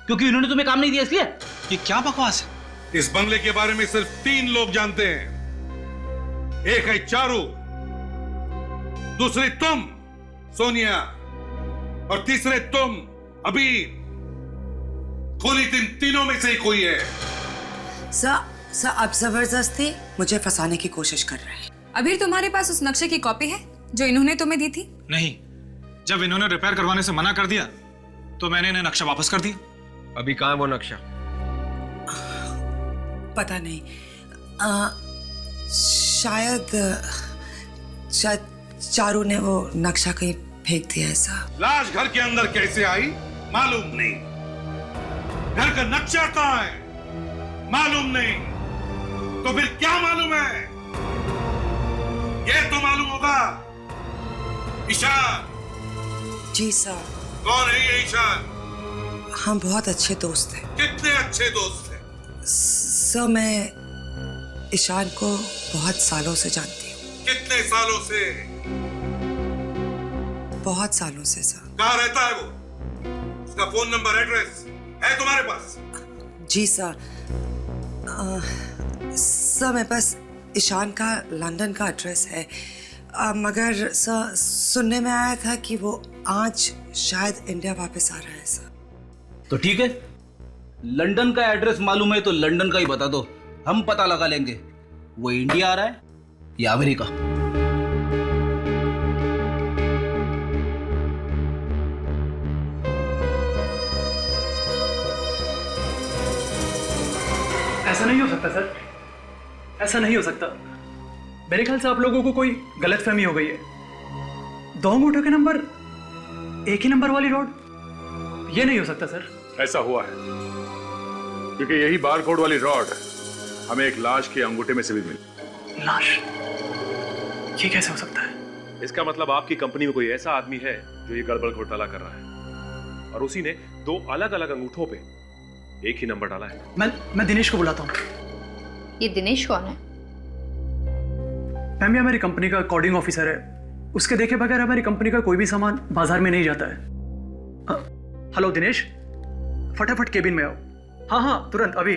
क्योंकि इन्होंने तुम्हें काम नहीं दिया इसलिए? ये क्या बकवास है? इस बंगले के बारे में सिर्फ 3 लोग जानते हैं। एक है चारू, दूसरी तुम सोनिया, और तीसरे तुम अबीर। खूनी तीनों में से ही कोई है। सर आप जबरदस्ती मुझे फंसाने की कोशिश कर रहे हैं। अबीर तुम्हारे पास उस नक्शे की कॉपी है जो इन्होंने तुम्हें दी थी? नहीं, जब इन्होंने रिपेयर करवाने से मना कर दिया तो मैंने इन्हें नक्शा वापस कर दिया। अभी कहाँ है वो नक्शा? पता नहीं, शायद चारू ने वो नक्शा कहीं फेंक दिया ऐसा। लाश घर के अंदर कैसे आई मालूम नहीं, घर का नक्शा कहाँ है मालूम नहीं, तो फिर क्या मालूम है? ये तो मालूम होगा। ईशान। जी सर। कौन है ये ईशान? हम बहुत अच्छे दोस्त हैं। कितने अच्छे दोस्त हैं? सर मैं ईशान को बहुत सालों से जानती हूँ। कितने सालों से? बहुत सालों से सर। कहाँ रहता है वो? उसका फोन नंबर, एड्रेस है तुम्हारे पास? जी सर। सर मेरे पास ईशान का लंदन का एड्रेस है, मगर सर सुनने में आया था कि वो आज शायद इंडिया वापस आ रहा है सर। तो ठीक है, लंदन का एड्रेस मालूम है तो लंदन का ही बता दो, हम पता लगा लेंगे वो इंडिया आ रहा है या अमेरिका। ऐसा नहीं हो सकता सर, ऐसा नहीं हो सकता। मेरे ख्याल से आप लोगों को कोई गलतफहमी हो गई है। 2 अंगूठों के नंबर एक ही नंबर वाली रॉड, ये नहीं हो सकता सर। ऐसा हुआ है क्योंकि यही बारकोड वाली रॉड हमें एक लाश के अंगूठे में से भी मिली। लाश? ये कैसे हो सकता है? इसका मतलब आपकी कंपनी में कोई ऐसा आदमी है जो ये गड़बड़ घोटाला कर रहा है, और उसी ने 2 अलग अलग अंगूठों पे एक ही नंबर डाला है। मैं दिनेश को बुलाता हूँ। ये दिनेश कौन है? मैम ये हमारी कंपनी का कोडिंग ऑफिसर है। उसके देखे बगैर हमारी कंपनी का कोई भी सामान बाजार में नहीं जाता है। हेलो दिनेश, फटाफट केबिन में आओ। हाँ तुरंत, अभी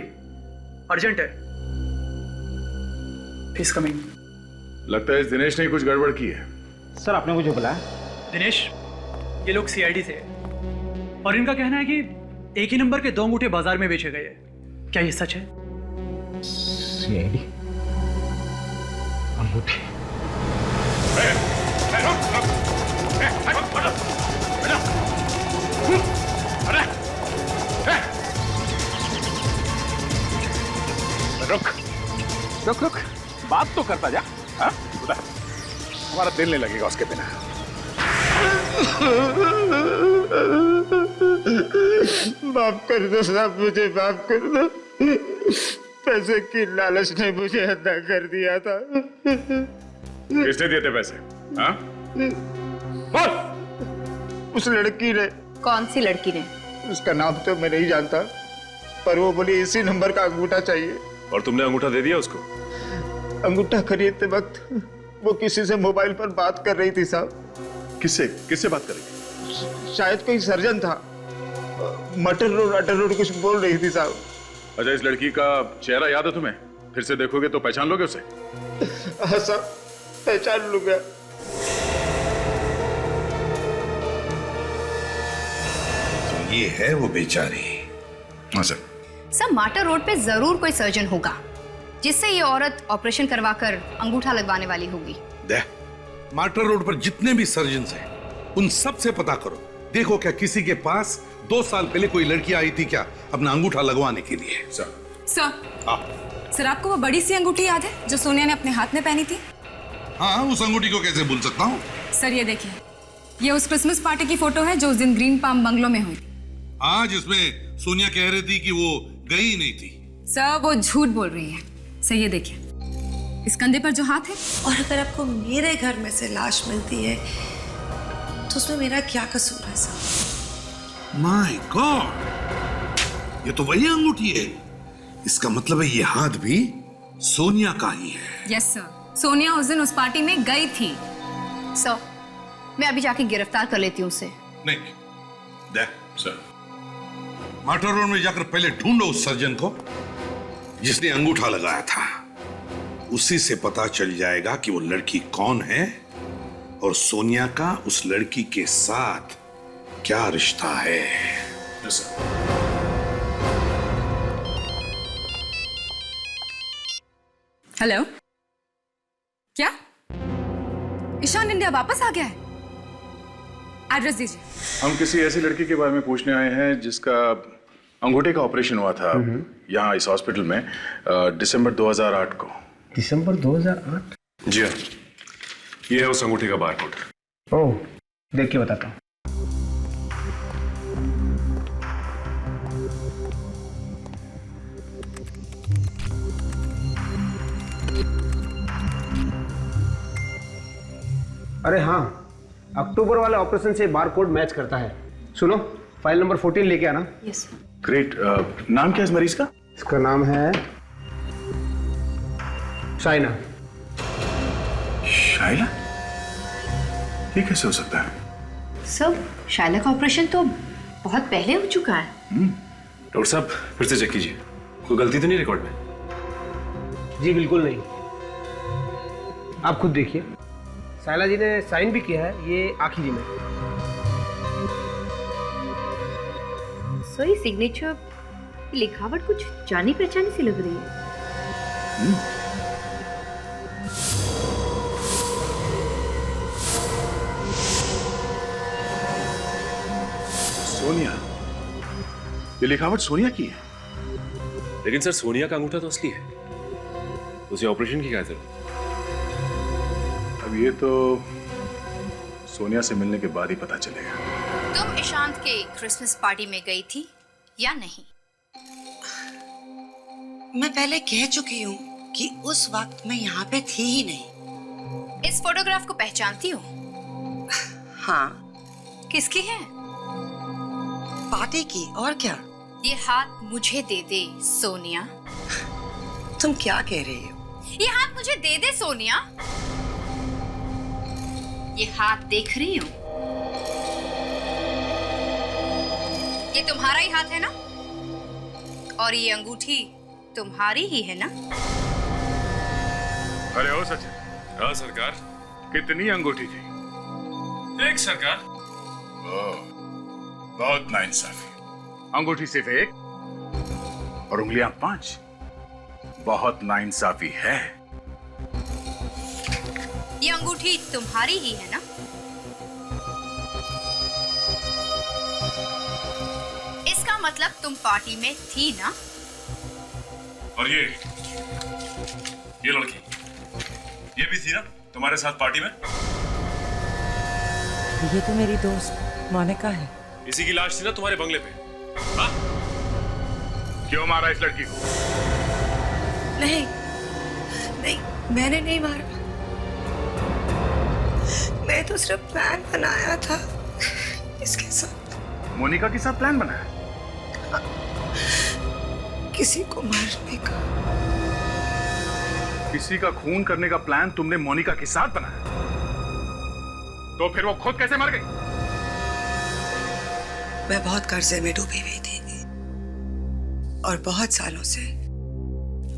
अर्जेंट है। Please coming. लगता है इस दिनेश ने कुछ गड़बड़ की है। सर आपने मुझे बुलाया? दिनेश, ये लोग सीआईडी से है और इनका कहना है कि एक ही नंबर के 2 अंगूठे बाजार में बेचे गए हैं। क्या ये सच है? सीआईडी अंगूठे। रुक रुक, बात तो करता जा। हाँ बता, हमारा दिल नहीं लगेगा उसके बिना। माफ कर दो साहब, मुझे माफ कर दो। पैसे की लालच ने मुझे अदा कर दिया था। किसने दिए थे पैसे? हाँ बोल। उस लड़की ने। कौन सी लड़की ने? उसका नाम तो मैं नहीं जानता, पर वो बोली इसी नंबर का अंगूठा चाहिए। और तुमने अंगूठा दे दिया उसको? अंगूठा खरीदते वक्त वो किसी से मोबाइल पर बात कर रही थी साहब। किससे किससे बात कर रही थी? शायद कोई सर्जन था। मटर रोड कुछ बोल रही थी साहब। अच्छा, इस लड़की का चेहरा याद है तुम्हें? फिर से देखोगे तो पहचान लोगे उसे? हाँ साहब, पहचान लूंगा। तो ये है वो बेचारी। हाँ सर। सर, माटर रोड पे जरूर कोई सर्जन होगा जिससे ये औरत ऑपरेशन करवाकर अंगूठा लगवाने वाली होगी। माटर रोड पर जितने भी सर्जन्स हैं, उन सब से पता करो। देखो क्या किसी के पास 2 साल पहले कोई लड़की आई थी क्या अपना अंगूठा लगवाने के लिए? सर, आपको वो बड़ी सी अंगूठी याद है जो सोनिया ने अपने हाथ में पहनी थी? हाँ, उस अंगूठी को कैसे भूल सकता हूँ। सर ये देखिए, ये उस क्रिसमस पार्टी की फोटो है जो उस दिन ग्रीन पाम बंगलो में हुई। हाँ, जिसमें सोनिया कह रही थी कि वो गई ही नहीं थी। सर वो झूठ बोल रही है। सर ये देखिए, इस कंधे पर जो हाथ है। और अगर आपको मेरे घर में से लाश मिलती है तो उसमें मेरा क्या कसूर है सर? माय गॉड, ये तो वही अंगूठी है। इसका मतलब है ये हाथ भी सोनिया का ही है। यस सर, सोनिया उस दिन उस पार्टी में गई थी। सर, मैं अभी जाके गिरफ्तार कर लेती हूँ उसे। नहीं, देख सर, माटर रोड में जाकर पहले ढूंढो उस सर्जन को जिसने अंगूठा लगाया था। उसी से पता चल जाएगा कि वो लड़की कौन है और सोनिया का उस लड़की के साथ क्या रिश्ता है। हेलो, क्या ईशान इंडिया वापस आ गया है? एड्रेस दीजिए। हम किसी ऐसी लड़की के बारे में पूछने आए हैं जिसका अंगूठे का ऑपरेशन हुआ था यहाँ इस हॉस्पिटल में दिसंबर 2008 को। दिसंबर 2008? जी हाँ, ये है उस अंगूठे का बारकोड। ओह, देख के बताता हूँ। अरे हाँ, अक्टूबर वाले ऑपरेशन से बारकोड मैच करता है। सुनो, फाइल नंबर 14 लेके आना। यस। ग्रेट। नाम क्या है इस मरीज का? इसका नाम है शाइना। शाइला? ये कैसे हो सकता है? सर, शाइला का ऑपरेशन तो बहुत पहले हो चुका है। डॉक्टर साहब, फिर से चेक कीजिए, कोई गलती तो नहीं रिकॉर्ड में? जी बिल्कुल नहीं, आप खुद देखिए। शाइला जी ने साइन भी किया है, ये आखिरी में। सो ये सिग्नेचर, लिखावट कुछ जानी पहचानी सी लग रही है। सोनिया, ये लिखावट सोनिया की है। लेकिन सर, सोनिया का अंगूठा तो असली है, उसे ऑपरेशन की क्या जरूरत? अब ये तो सोनिया से मिलने के बाद ही पता चलेगा। तुम ईशांत के क्रिसमस पार्टी में गई थी या नहीं? मैं पहले कह चुकी हूँ कि उस वक्त मैं यहाँ पे थी ही नहीं। इस फोटोग्राफ को पहचानती हो? हाँ। किसकी है? पार्टी की, और क्या? ये हाथ मुझे दे दे सोनिया। तुम क्या कह रही हो? ये हाथ मुझे दे दे सोनिया। ये हाथ देख रही हो? ये तुम्हारा ही हाथ है ना? और ये अंगूठी तुम्हारी ही है ना? अरे ओ सच? हाँ सरकार। कितनी अंगूठी थी? एक सरकार। बहुत नाइंसाफी। अंगूठी सिर्फ एक और उंगलियां 5। बहुत नाइंसाफी है। ये अंगूठी तुम्हारी ही है ना? इसका मतलब तुम पार्टी में थी ना? और ये लड़की, ये भी थी ना तुम्हारे साथ पार्टी में? ये तो मेरी दोस्त मोनिका है। इसी की लाश थी ना तुम्हारे बंगले पे? हाँ? क्यों मारा इस लड़की को? नहीं नहीं, मैंने नहीं मारा। मैं तो सिर्फ प्लान बनाया था इसके साथ। मोनिका के साथ प्लान बनाया? किसी को मारने का। किसी का खून करने का प्लान तुमने मोनिका के साथ बनाया? तो फिर वो खुद कैसे मर गई? मैं बहुत कर्जे में डूबी हुई थी और बहुत सालों से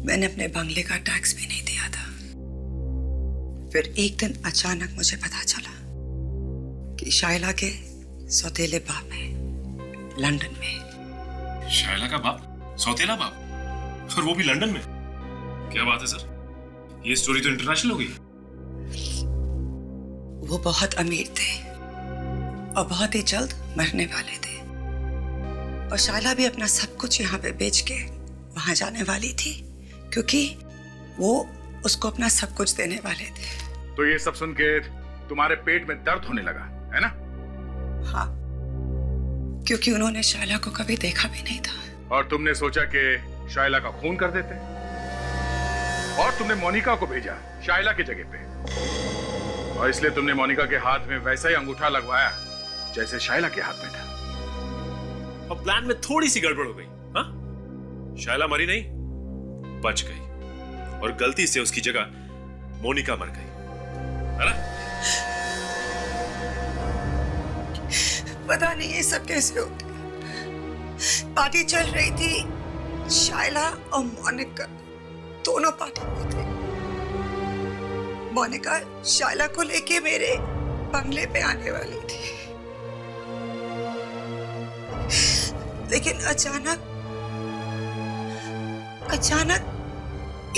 मैंने अपने बंगले का टैक्स भी नहीं दिया था। फिर एक दिन अचानक मुझे पता चला कि शाइला के सौतेले बाप है लंदन में। शाइला का बाप? सौतेला बाप? और वो भी लंदन में? क्या बात है सर, ये स्टोरी तो इंटरनेशनल हो गई। वो बहुत अमीर थे और बहुत ही जल्द मरने वाले थे और शाइला भी अपना सब कुछ यहाँ पे बेच के वहां जाने वाली थी क्योंकि वो उसको अपना सब कुछ देने वाले थे। तो ये सब सुन के तुम्हारे पेट में दर्द होने लगा है ना? हाँ, क्योंकि उन्होंने शाइला को कभी देखा भी नहीं था। और तुमने सोचा कि शाइला का खून कर देते और तुमने मोनिका को भेजा शाइला की जगह पे और इसलिए तुमने मोनिका के हाथ में वैसा ही अंगूठा लगवाया जैसे शाइला के हाथ में था। और प्लान में थोड़ी सी गड़बड़ हो गई। हाँ? शाइला मरी नहीं, बच गई और गलती से उसकी जगह मोनिका मर गई, है ना? पता नहीं ये सब कैसे हो गया। पार्टी चल रही थी, शाइला और मोनिका दोनों पार्टी में थे। मोनिका शाइला को लेके मेरे बंगले पे आने वाली थी, लेकिन अचानक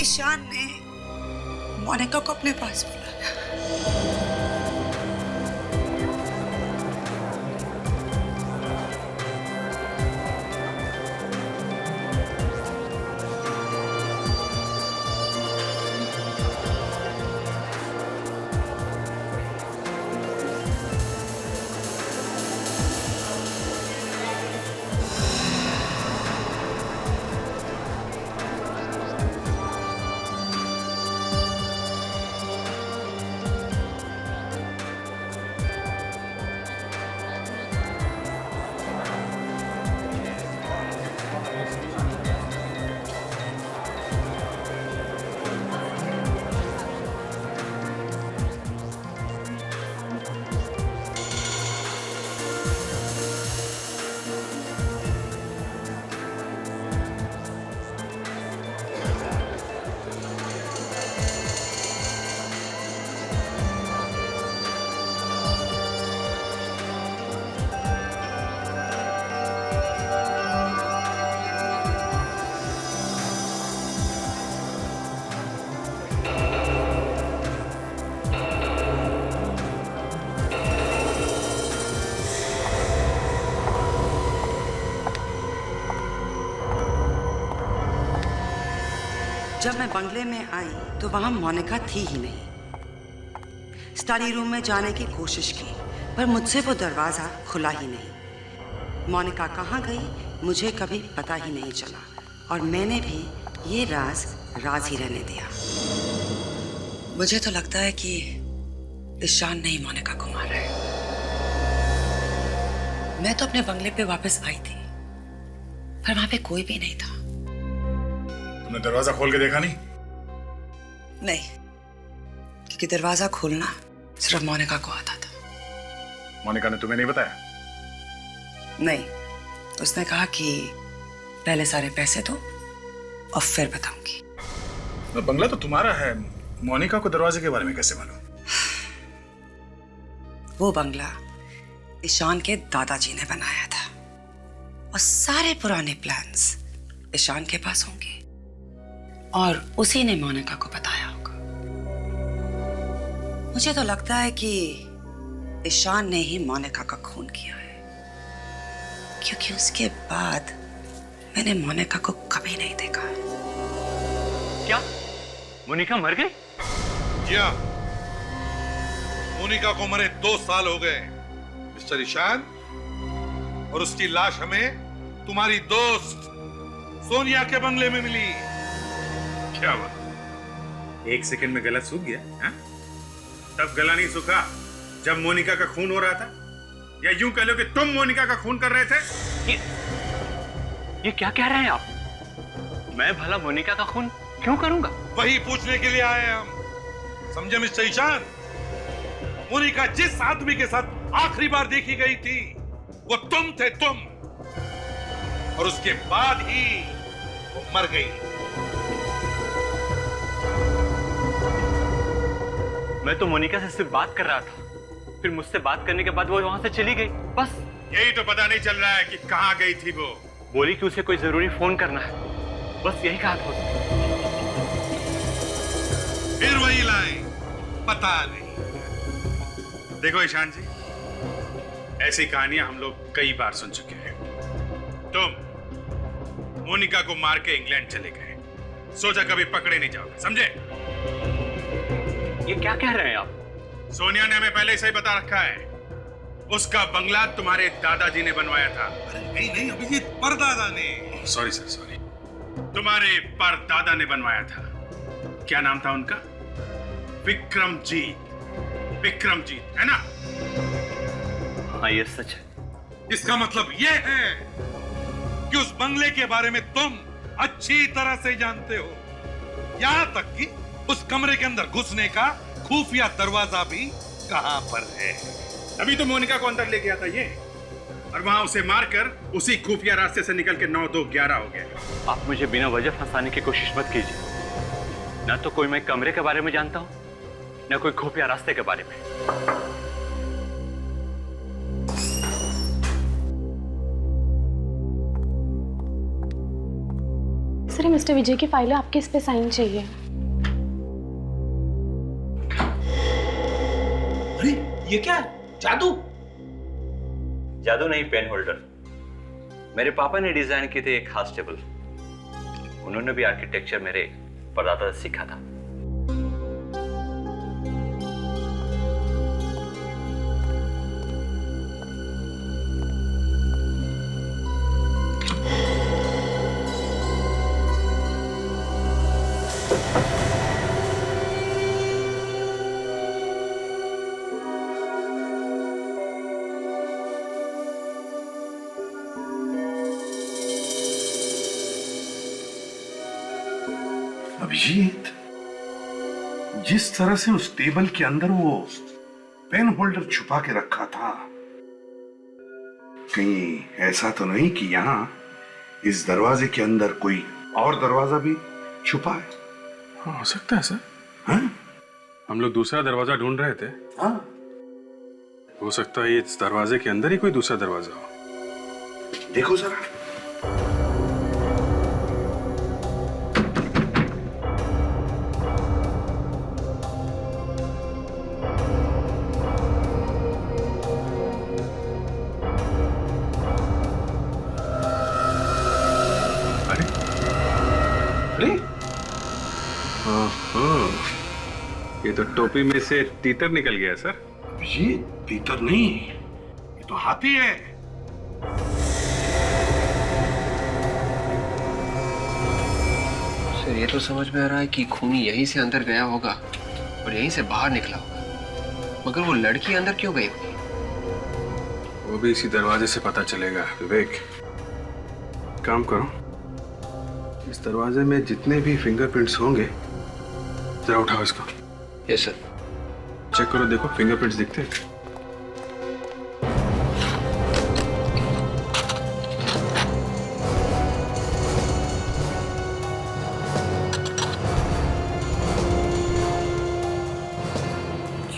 ईशान ने मोनिका को अपने पास बुलाया। जब मैं बंगले में आई तो वहां मोनिका थी ही नहीं। स्टडी रूम में जाने की कोशिश की पर मुझसे वो दरवाज़ा खुला ही नहीं। मोनिका कहाँ गई मुझे कभी पता ही नहीं चला और मैंने भी ये राज ही रहने दिया। मुझे तो लगता है कि ईशान ने ही मोनिका को मारा है। मैं तो अपने बंगले पे वापस आई थी पर वहां पे कोई भी नहीं था। तुमने दरवाजा खोल के देखा नहीं? नहीं, क्योंकि दरवाजा खोलना सिर्फ मोनिका को आता था। मोनिका ने तुम्हें नहीं बताया? नहीं, उसने कहा कि पहले सारे पैसे दो और फिर बताऊंगी। तो बंगला तो तुम्हारा है, मोनिका को दरवाजे के बारे में कैसे मालूम? वो बंगला ईशान के दादाजी ने बनाया था और सारे पुराने प्लान्स ईशान के पास होंगे और उसी ने मोनिका को बताया होगा। मुझे तो लगता है कि ईशान ने ही मोनिका का खून किया है, क्योंकि उसके बाद मैंने मोनिका को कभी नहीं देखा। क्या मोनिका मर गई? क्या? मोनिका को मरे 2 साल हो गए मिस्टर ईशान, और उसकी लाश हमें तुम्हारी दोस्त सोनिया के बंगले में मिली। क्या हुआ? 1 सेकंड में गला सूख गया? हा? तब गला नहीं सूखा जब मोनिका का खून हो रहा था, या यूं कह लो कि तुम मोनिका का खून कर रहे थे। ये क्या कह रहे हैं आप? मैं भला मोनिका का खून क्यों करूंगा? वही पूछने के लिए आए हैं हम, समझे मिस्टर ईशान? मोनिका जिस आदमी के साथ आखिरी बार देखी गई थी वो तुम थे, तुम। और उसके बाद ही वो मर गई। मैं तो मोनिका से सिर्फ बात कर रहा था, फिर मुझसे बात करने के बाद वो वहां से चली गई, बस। यही तो पता नहीं चल रहा है कि कहां गई थी वो। बोली कि उसे कोई जरूरी फोन करना है, बस यही कहा था उसने। फिर वही लाइन, पता नहीं। देखो ईशान जी, ऐसी कहानियां हम लोग कई बार सुन चुके हैं। तुम मोनिका को मार के इंग्लैंड चले गए, सोचा कभी पकड़े नहीं जाओगे, समझे? ये क्या कह रहे हैं आप? सोनिया ने हमें पहले से ही बता रखा है, उसका बंगला तुम्हारे दादाजी ने बनवाया था। नहीं अभिजीत, परदादा ने। Sorry sir, sorry. तुम्हारे परदादा ने बनवाया था। क्या नाम था उनका? विक्रमजीत। विक्रमजीत, है ना? हाँ, ये सच है। इसका मतलब ये है कि उस बंगले के बारे में तुम अच्छी तरह से जानते हो, यहां तक कि उस कमरे के अंदर घुसने का खुफिया दरवाजा भी कहां पर है। अभी तो मोनिका को अंदर ले गया था ये, और वहां उसे मारकर उसी खुफिया रास्ते से निकल के 9-2-11 हो गया। आप मुझे बिना वजह फंसाने की कोशिश मत कीजिए। ना तो कोई मैं कमरे के बारे में जानता हूं, ना कोई खुफिया रास्ते के बारे में। सर, मिस्टर विजय की फाइल है, आपके इस पे साइन चाहिए। अरे ये क्या है? जादू? जादू नहीं, पेन होल्डर। मेरे पापा ने डिजाइन किए थे एक खास टेबल। उन्होंने भी आर्किटेक्चर मेरे परदादा से सीखा था। अभिजीत, जिस तरह से उस टेबल के अंदर वो पेन होल्डर छुपा के रखा था, कहीं ऐसा तो नहीं कि यहाँ इस दरवाजे के अंदर कोई और दरवाजा भी छुपा है? हाँ, हो सकता है सर। हाँ? हम लोग दूसरा दरवाजा ढूंढ रहे थे। हाँ? हो सकता है इस दरवाजे के अंदर ही कोई दूसरा दरवाजा हो। देखो जरा। ये तो टोपी में से तीतर निकल गया सर। ये तीतर नहीं, ये तो हाथी है। सर, ये तो समझ में आ रहा है कि खूनी यहीं से अंदर गया होगा और यहीं से बाहर निकला होगा, मगर वो लड़की अंदर क्यों गई होगी? वो भी इसी दरवाजे से पता चलेगा। विवेक, काम करो, इस दरवाजे में जितने भी फिंगरप्रिंट्स होंगे जरा उठाओ इसको। Yes sir. चेक करो, देखो फिंगरप्रिंट्स दिखते हैं।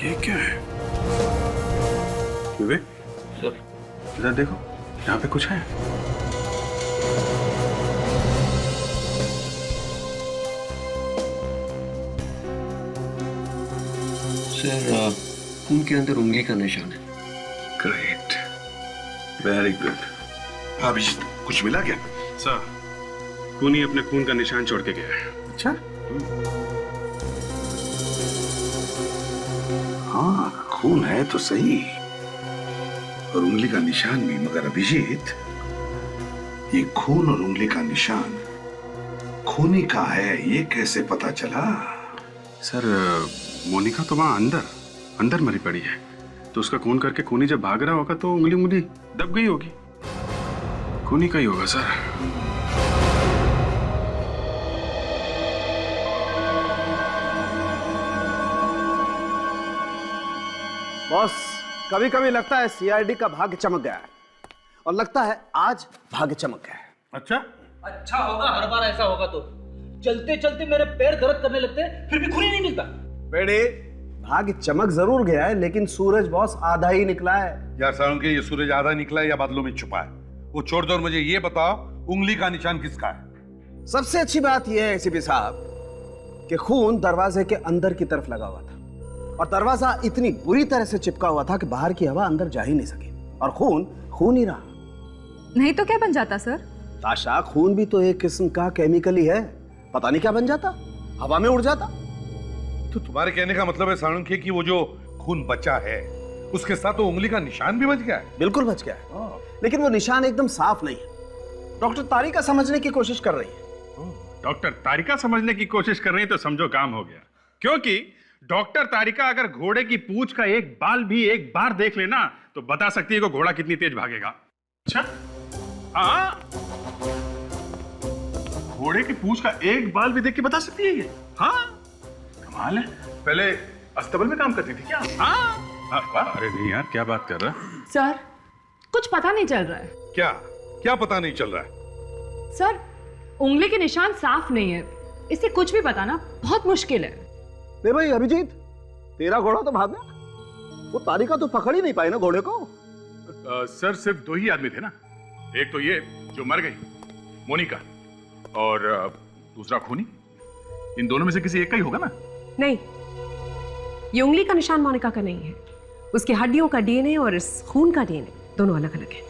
ये क्या है? विवेक सर, इधर देखो, यहाँ पे कुछ है। सर खून के अंदर उंगली का निशान है। Great, very good. अभिजीत, कुछ मिला क्या? सर, खूनी अपने खून का निशान छोड़ के गया है। अच्छा? हाँ, खून है तो सही, और उंगली का निशान भी, मगर अभिजीत, ये खून और उंगली का निशान खूनी का है, ये कैसे पता चला? सर, मोनिका तो वहां अंदर मरी पड़ी है, तो उसका खून करके खूनी जब भाग रहा होगा तो उंगली दब गई होगी। खूनी का ही होगा सर। बॉस, कभी कभी लगता है सीआईडी का भाग्य चमक गया है, और लगता है आज भाग्य चमक गया है। अच्छा होगा, हर बार ऐसा होगा तो चलते चलते मेरे पैर दर्द करने लगते हैं, फिर भी खून ही नहीं मिलता। बेटे, भाग्य चमक जरूर गया है, लेकिन सूरज बॉस आधा ही निकला है। यार सारुण के, ये सूरज आधा निकला है या बादलों में छुपा है? वो छोड़ दो और मुझे ये बताओ, उंगली का निशान किसका है? सबसे अच्छी बात यह है एसीपी साहब कि खून दरवाजे के अंदर की तरफ लगा हुआ था, और दरवाजा इतनी बुरी तरह से चिपका हुआ था कि बाहर की हवा अंदर जा ही नहीं सकी, और खून ही रहा। नहीं तो क्या बन जाता सर? ताशा, खून भी तो एक किस्म का केमिकल ही है, पता नहीं क्या बन जाता, हवा में उड़ जाता। तो तुम्हारे कहने का मतलब है साणुंखे कि वो जो खून बचा है उसके साथ तो उंगली का निशान भी बच गया है? बिल्कुल बच गया है, लेकिन वो निशान एकदम साफ नहीं है। डॉक्टर तारिका समझने की कोशिश कर रही है। डॉक्टर तारिका समझने की कोशिश कर रही है तो समझो काम हो गया, क्योंकि डॉक्टर तारिका अगर घोड़े की पूंछ का एक बाल भी एक बार देख लेना तो बता सकती है कि घोड़ा कितनी तेज भागेगा। अच्छा, हाँ, घोड़े की पूंछ का एक बाल भी देख के बता सकती है ये? हाँ, कमाल है। पहले अस्तबल में काम करती थी क्या? हाँ। अरे नहीं यार, क्या बात कर रहा है? सर, कुछ पता नहीं चल रहा है। क्या पता नहीं चल रहा है? सर, उंगली के निशान साफ नहीं है, इससे कुछ भी बताना बहुत मुश्किल है। नहीं भाई अभिजीत, तेरा घोड़ा तो भाग गया, वो तारिका तो पकड़ ही नहीं पाई ना घोड़े को। सर, सिर्फ 2 ही आदमी थे ना, एक तो ये जो मर गई मोनिका, और दूसरा खूनी। इन दोनों में से किसी एक का ही होगा ना? नहीं, ये उंगली का निशान मोनिका का नहीं है, उसकी हड्डियों का डीएनए और इस खून का डीएनए दोनों अलग अलग है।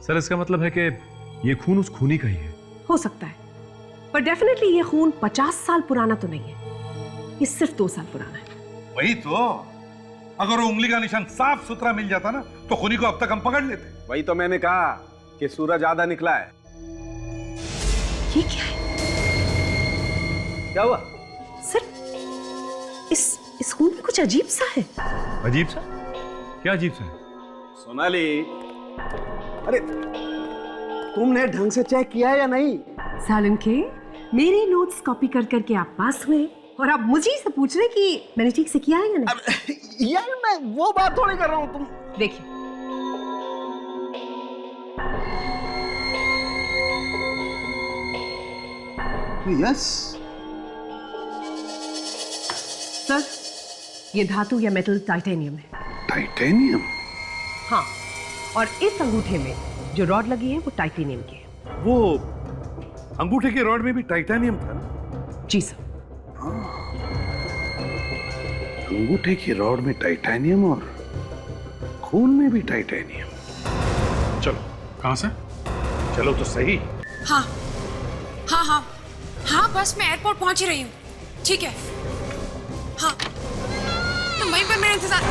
सर, इसका मतलब है कि ये खून उस खूनी का ही है? हो सकता है, पर डेफिनेटली ये खून 50 साल पुराना तो नहीं है, ये सिर्फ 2 साल पुराना है। वही तो, अगर वो उंगली का निशान साफ सुथरा मिल जाता ना तो खूनी को अब तक हम पकड़ लेते। वही तो मैंने कहा कि सूरज आधा निकला है। ये क्या है? क्या हुआ? सर, इस खून में कुछ अजीब सा है। अजीब सा? क्या अजीब सा है? सोनाली, अरे तुमने ढंग से चेक किया है या नहीं? सालुंखे, मेरे नोट्स कॉपी कर करके आप पास हुए और आप मुझे से पूछ रहे कि मैंने ठीक से किया है या नहीं? यार मैं वो बात थोड़ी कर रहा हूं, तुम देखिए। यस सर, ये धातु या मेटल टाइटेनियम है। टाइटेनियम? हाँ, और इस अंगूठे में जो रॉड लगी है वो टाइटेनियम की है। वो अंगूठे के रॉड में भी टाइटेनियम था ना? जी सर। अंगूठे की रॉड में टाइटेनियम और खून में भी टाइटेनियम। चलो, कहां से? चलो तो सही। हाँ हाँ हाँ हाँ, बस मैं एयरपोर्ट पहुंच ही रही हूँ। ठीक है, हाँ, तुम वहीं पर मेरा इंतजार।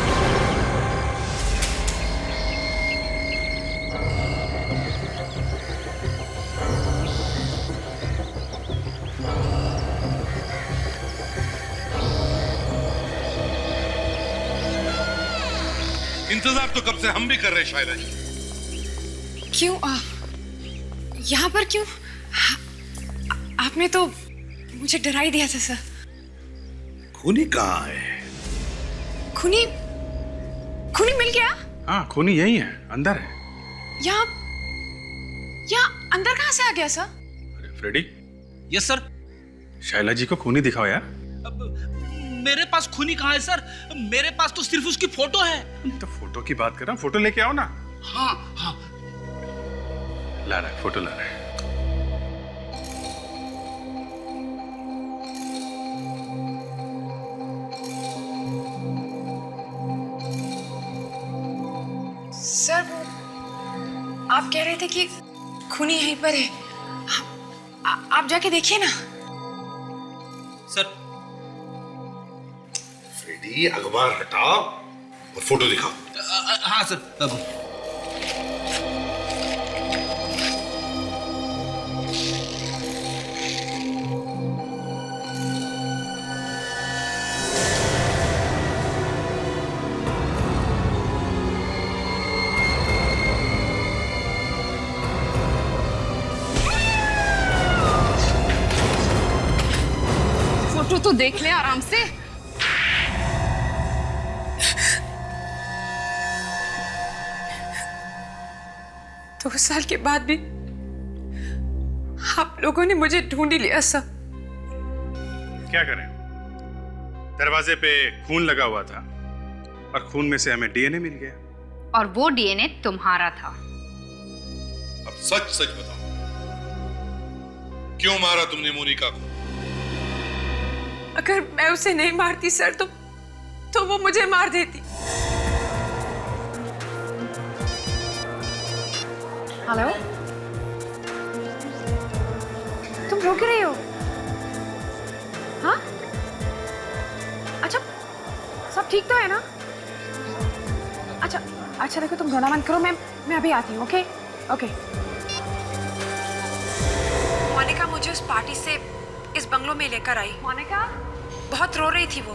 इंतजार तो कब से हम भी कर रहे हैं शायला जी। क्यों यहाँ पर क्यों? आपने तो मुझे डरा ही दिया था सर। खूनी कहाँ है? खूनी मिल गया? हाँ, खूनी यही है, अंदर है। यहाँ अंदर कहाँ से आ गया सर? अरे Freddie. Yes sir. Shaila ji को खूनी दिखाओ यार। मेरे पास खूनी कहाँ है सर? मेरे पास तो सिर्फ उसकी फोटो है। तो फोटो की बात कर रहा हूँ, फोटो लेके आओ ना। हाँ हाँ, ला रहा है, फोटो ला रहा है। सर वो आप कह रहे थे कि खूनी यहीं पर है। आप जाके देखिए ना। सर फ्रेडी, अखबार हटाओ और फोटो दिखाओ। हाँ सर। अब फोटो तो देख ले आराम से। दो साल के बाद भी आप लोगों ने मुझे ढूंढ ही लिया सब। क्या करें, दरवाजे पे खून लगा हुआ था और खून में से हमें डीएनए मिल गया। और वो डीएनए तुम्हारा था। अब सच सच बताओ, क्यों मारा तुमने मोनिका को? अगर मैं उसे नहीं मारती सर तो वो मुझे मार देती। हेलो, तुम रो क्यों रही हो? हाँ, अच्छा सब ठीक तो है ना? अच्छा देखो, तुम रोना मत करो, मैं अभी आती हूँ। Okay okay. मोनिका मुझे उस पार्टी से इस बंगलो में लेकर आई। मोनिका बहुत रो रही थी। वो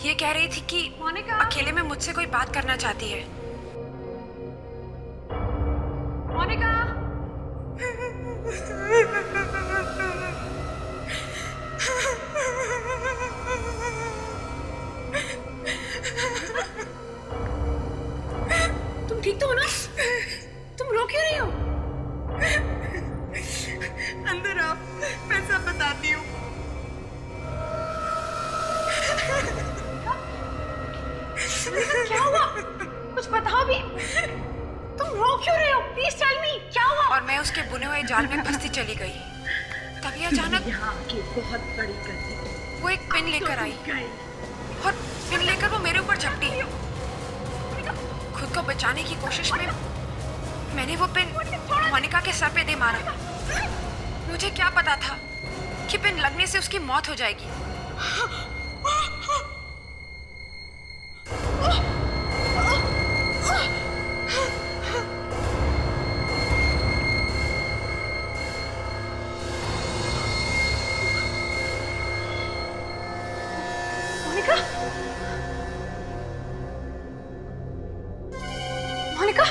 ये कह रही थी कि मोनिका अकेले में मुझसे कोई बात करना चाहती है। मोनिका तुम ठीक तो हो ना? तुम रो क्यों रही हो? अंदर आओ, मैं सब बताती हूँ। क्या हुआ? कुछ बताओ भी। तुम रो क्यों रहे हो? प्लीज टेल मी, क्या हुआ? और मैं उसके बुने हुए जाल में फंसती चली गई। तभी अचानक बहुत बड़ी गलती। वो एक पिन लेकर आई और पिन लेकर वो मेरे ऊपर झपटी। खुद को बचाने की कोशिश में मैंने वो पिन मोनिका के सर पे दे मारा। मुझे क्या पता था कि पिन लगने से उसकी मौत हो जाएगी। मोनिका, मोनिका,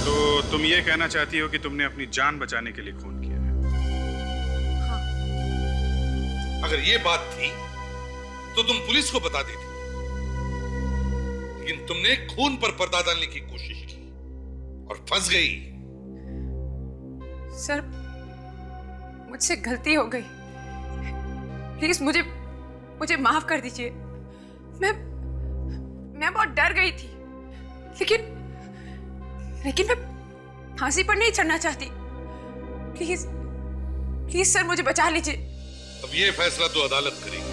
तो तुम ये कहना चाहती हो कि तुमने अपनी जान बचाने के लिए खून किया है? हाँ। अगर ये बात थी तो तुम पुलिस को बता देती, लेकिन तुमने खून पर पर्दा डालने की कोशिश की और फंस गई। सर, मुझसे गलती हो गई। प्लीज मुझे माफ कर दीजिए। मैं बहुत डर गई थी, लेकिन मैं फांसी पर नहीं चढ़ना चाहती। प्लीज सर, मुझे बचा लीजिए। अब ये फैसला तो अदालत करेगी।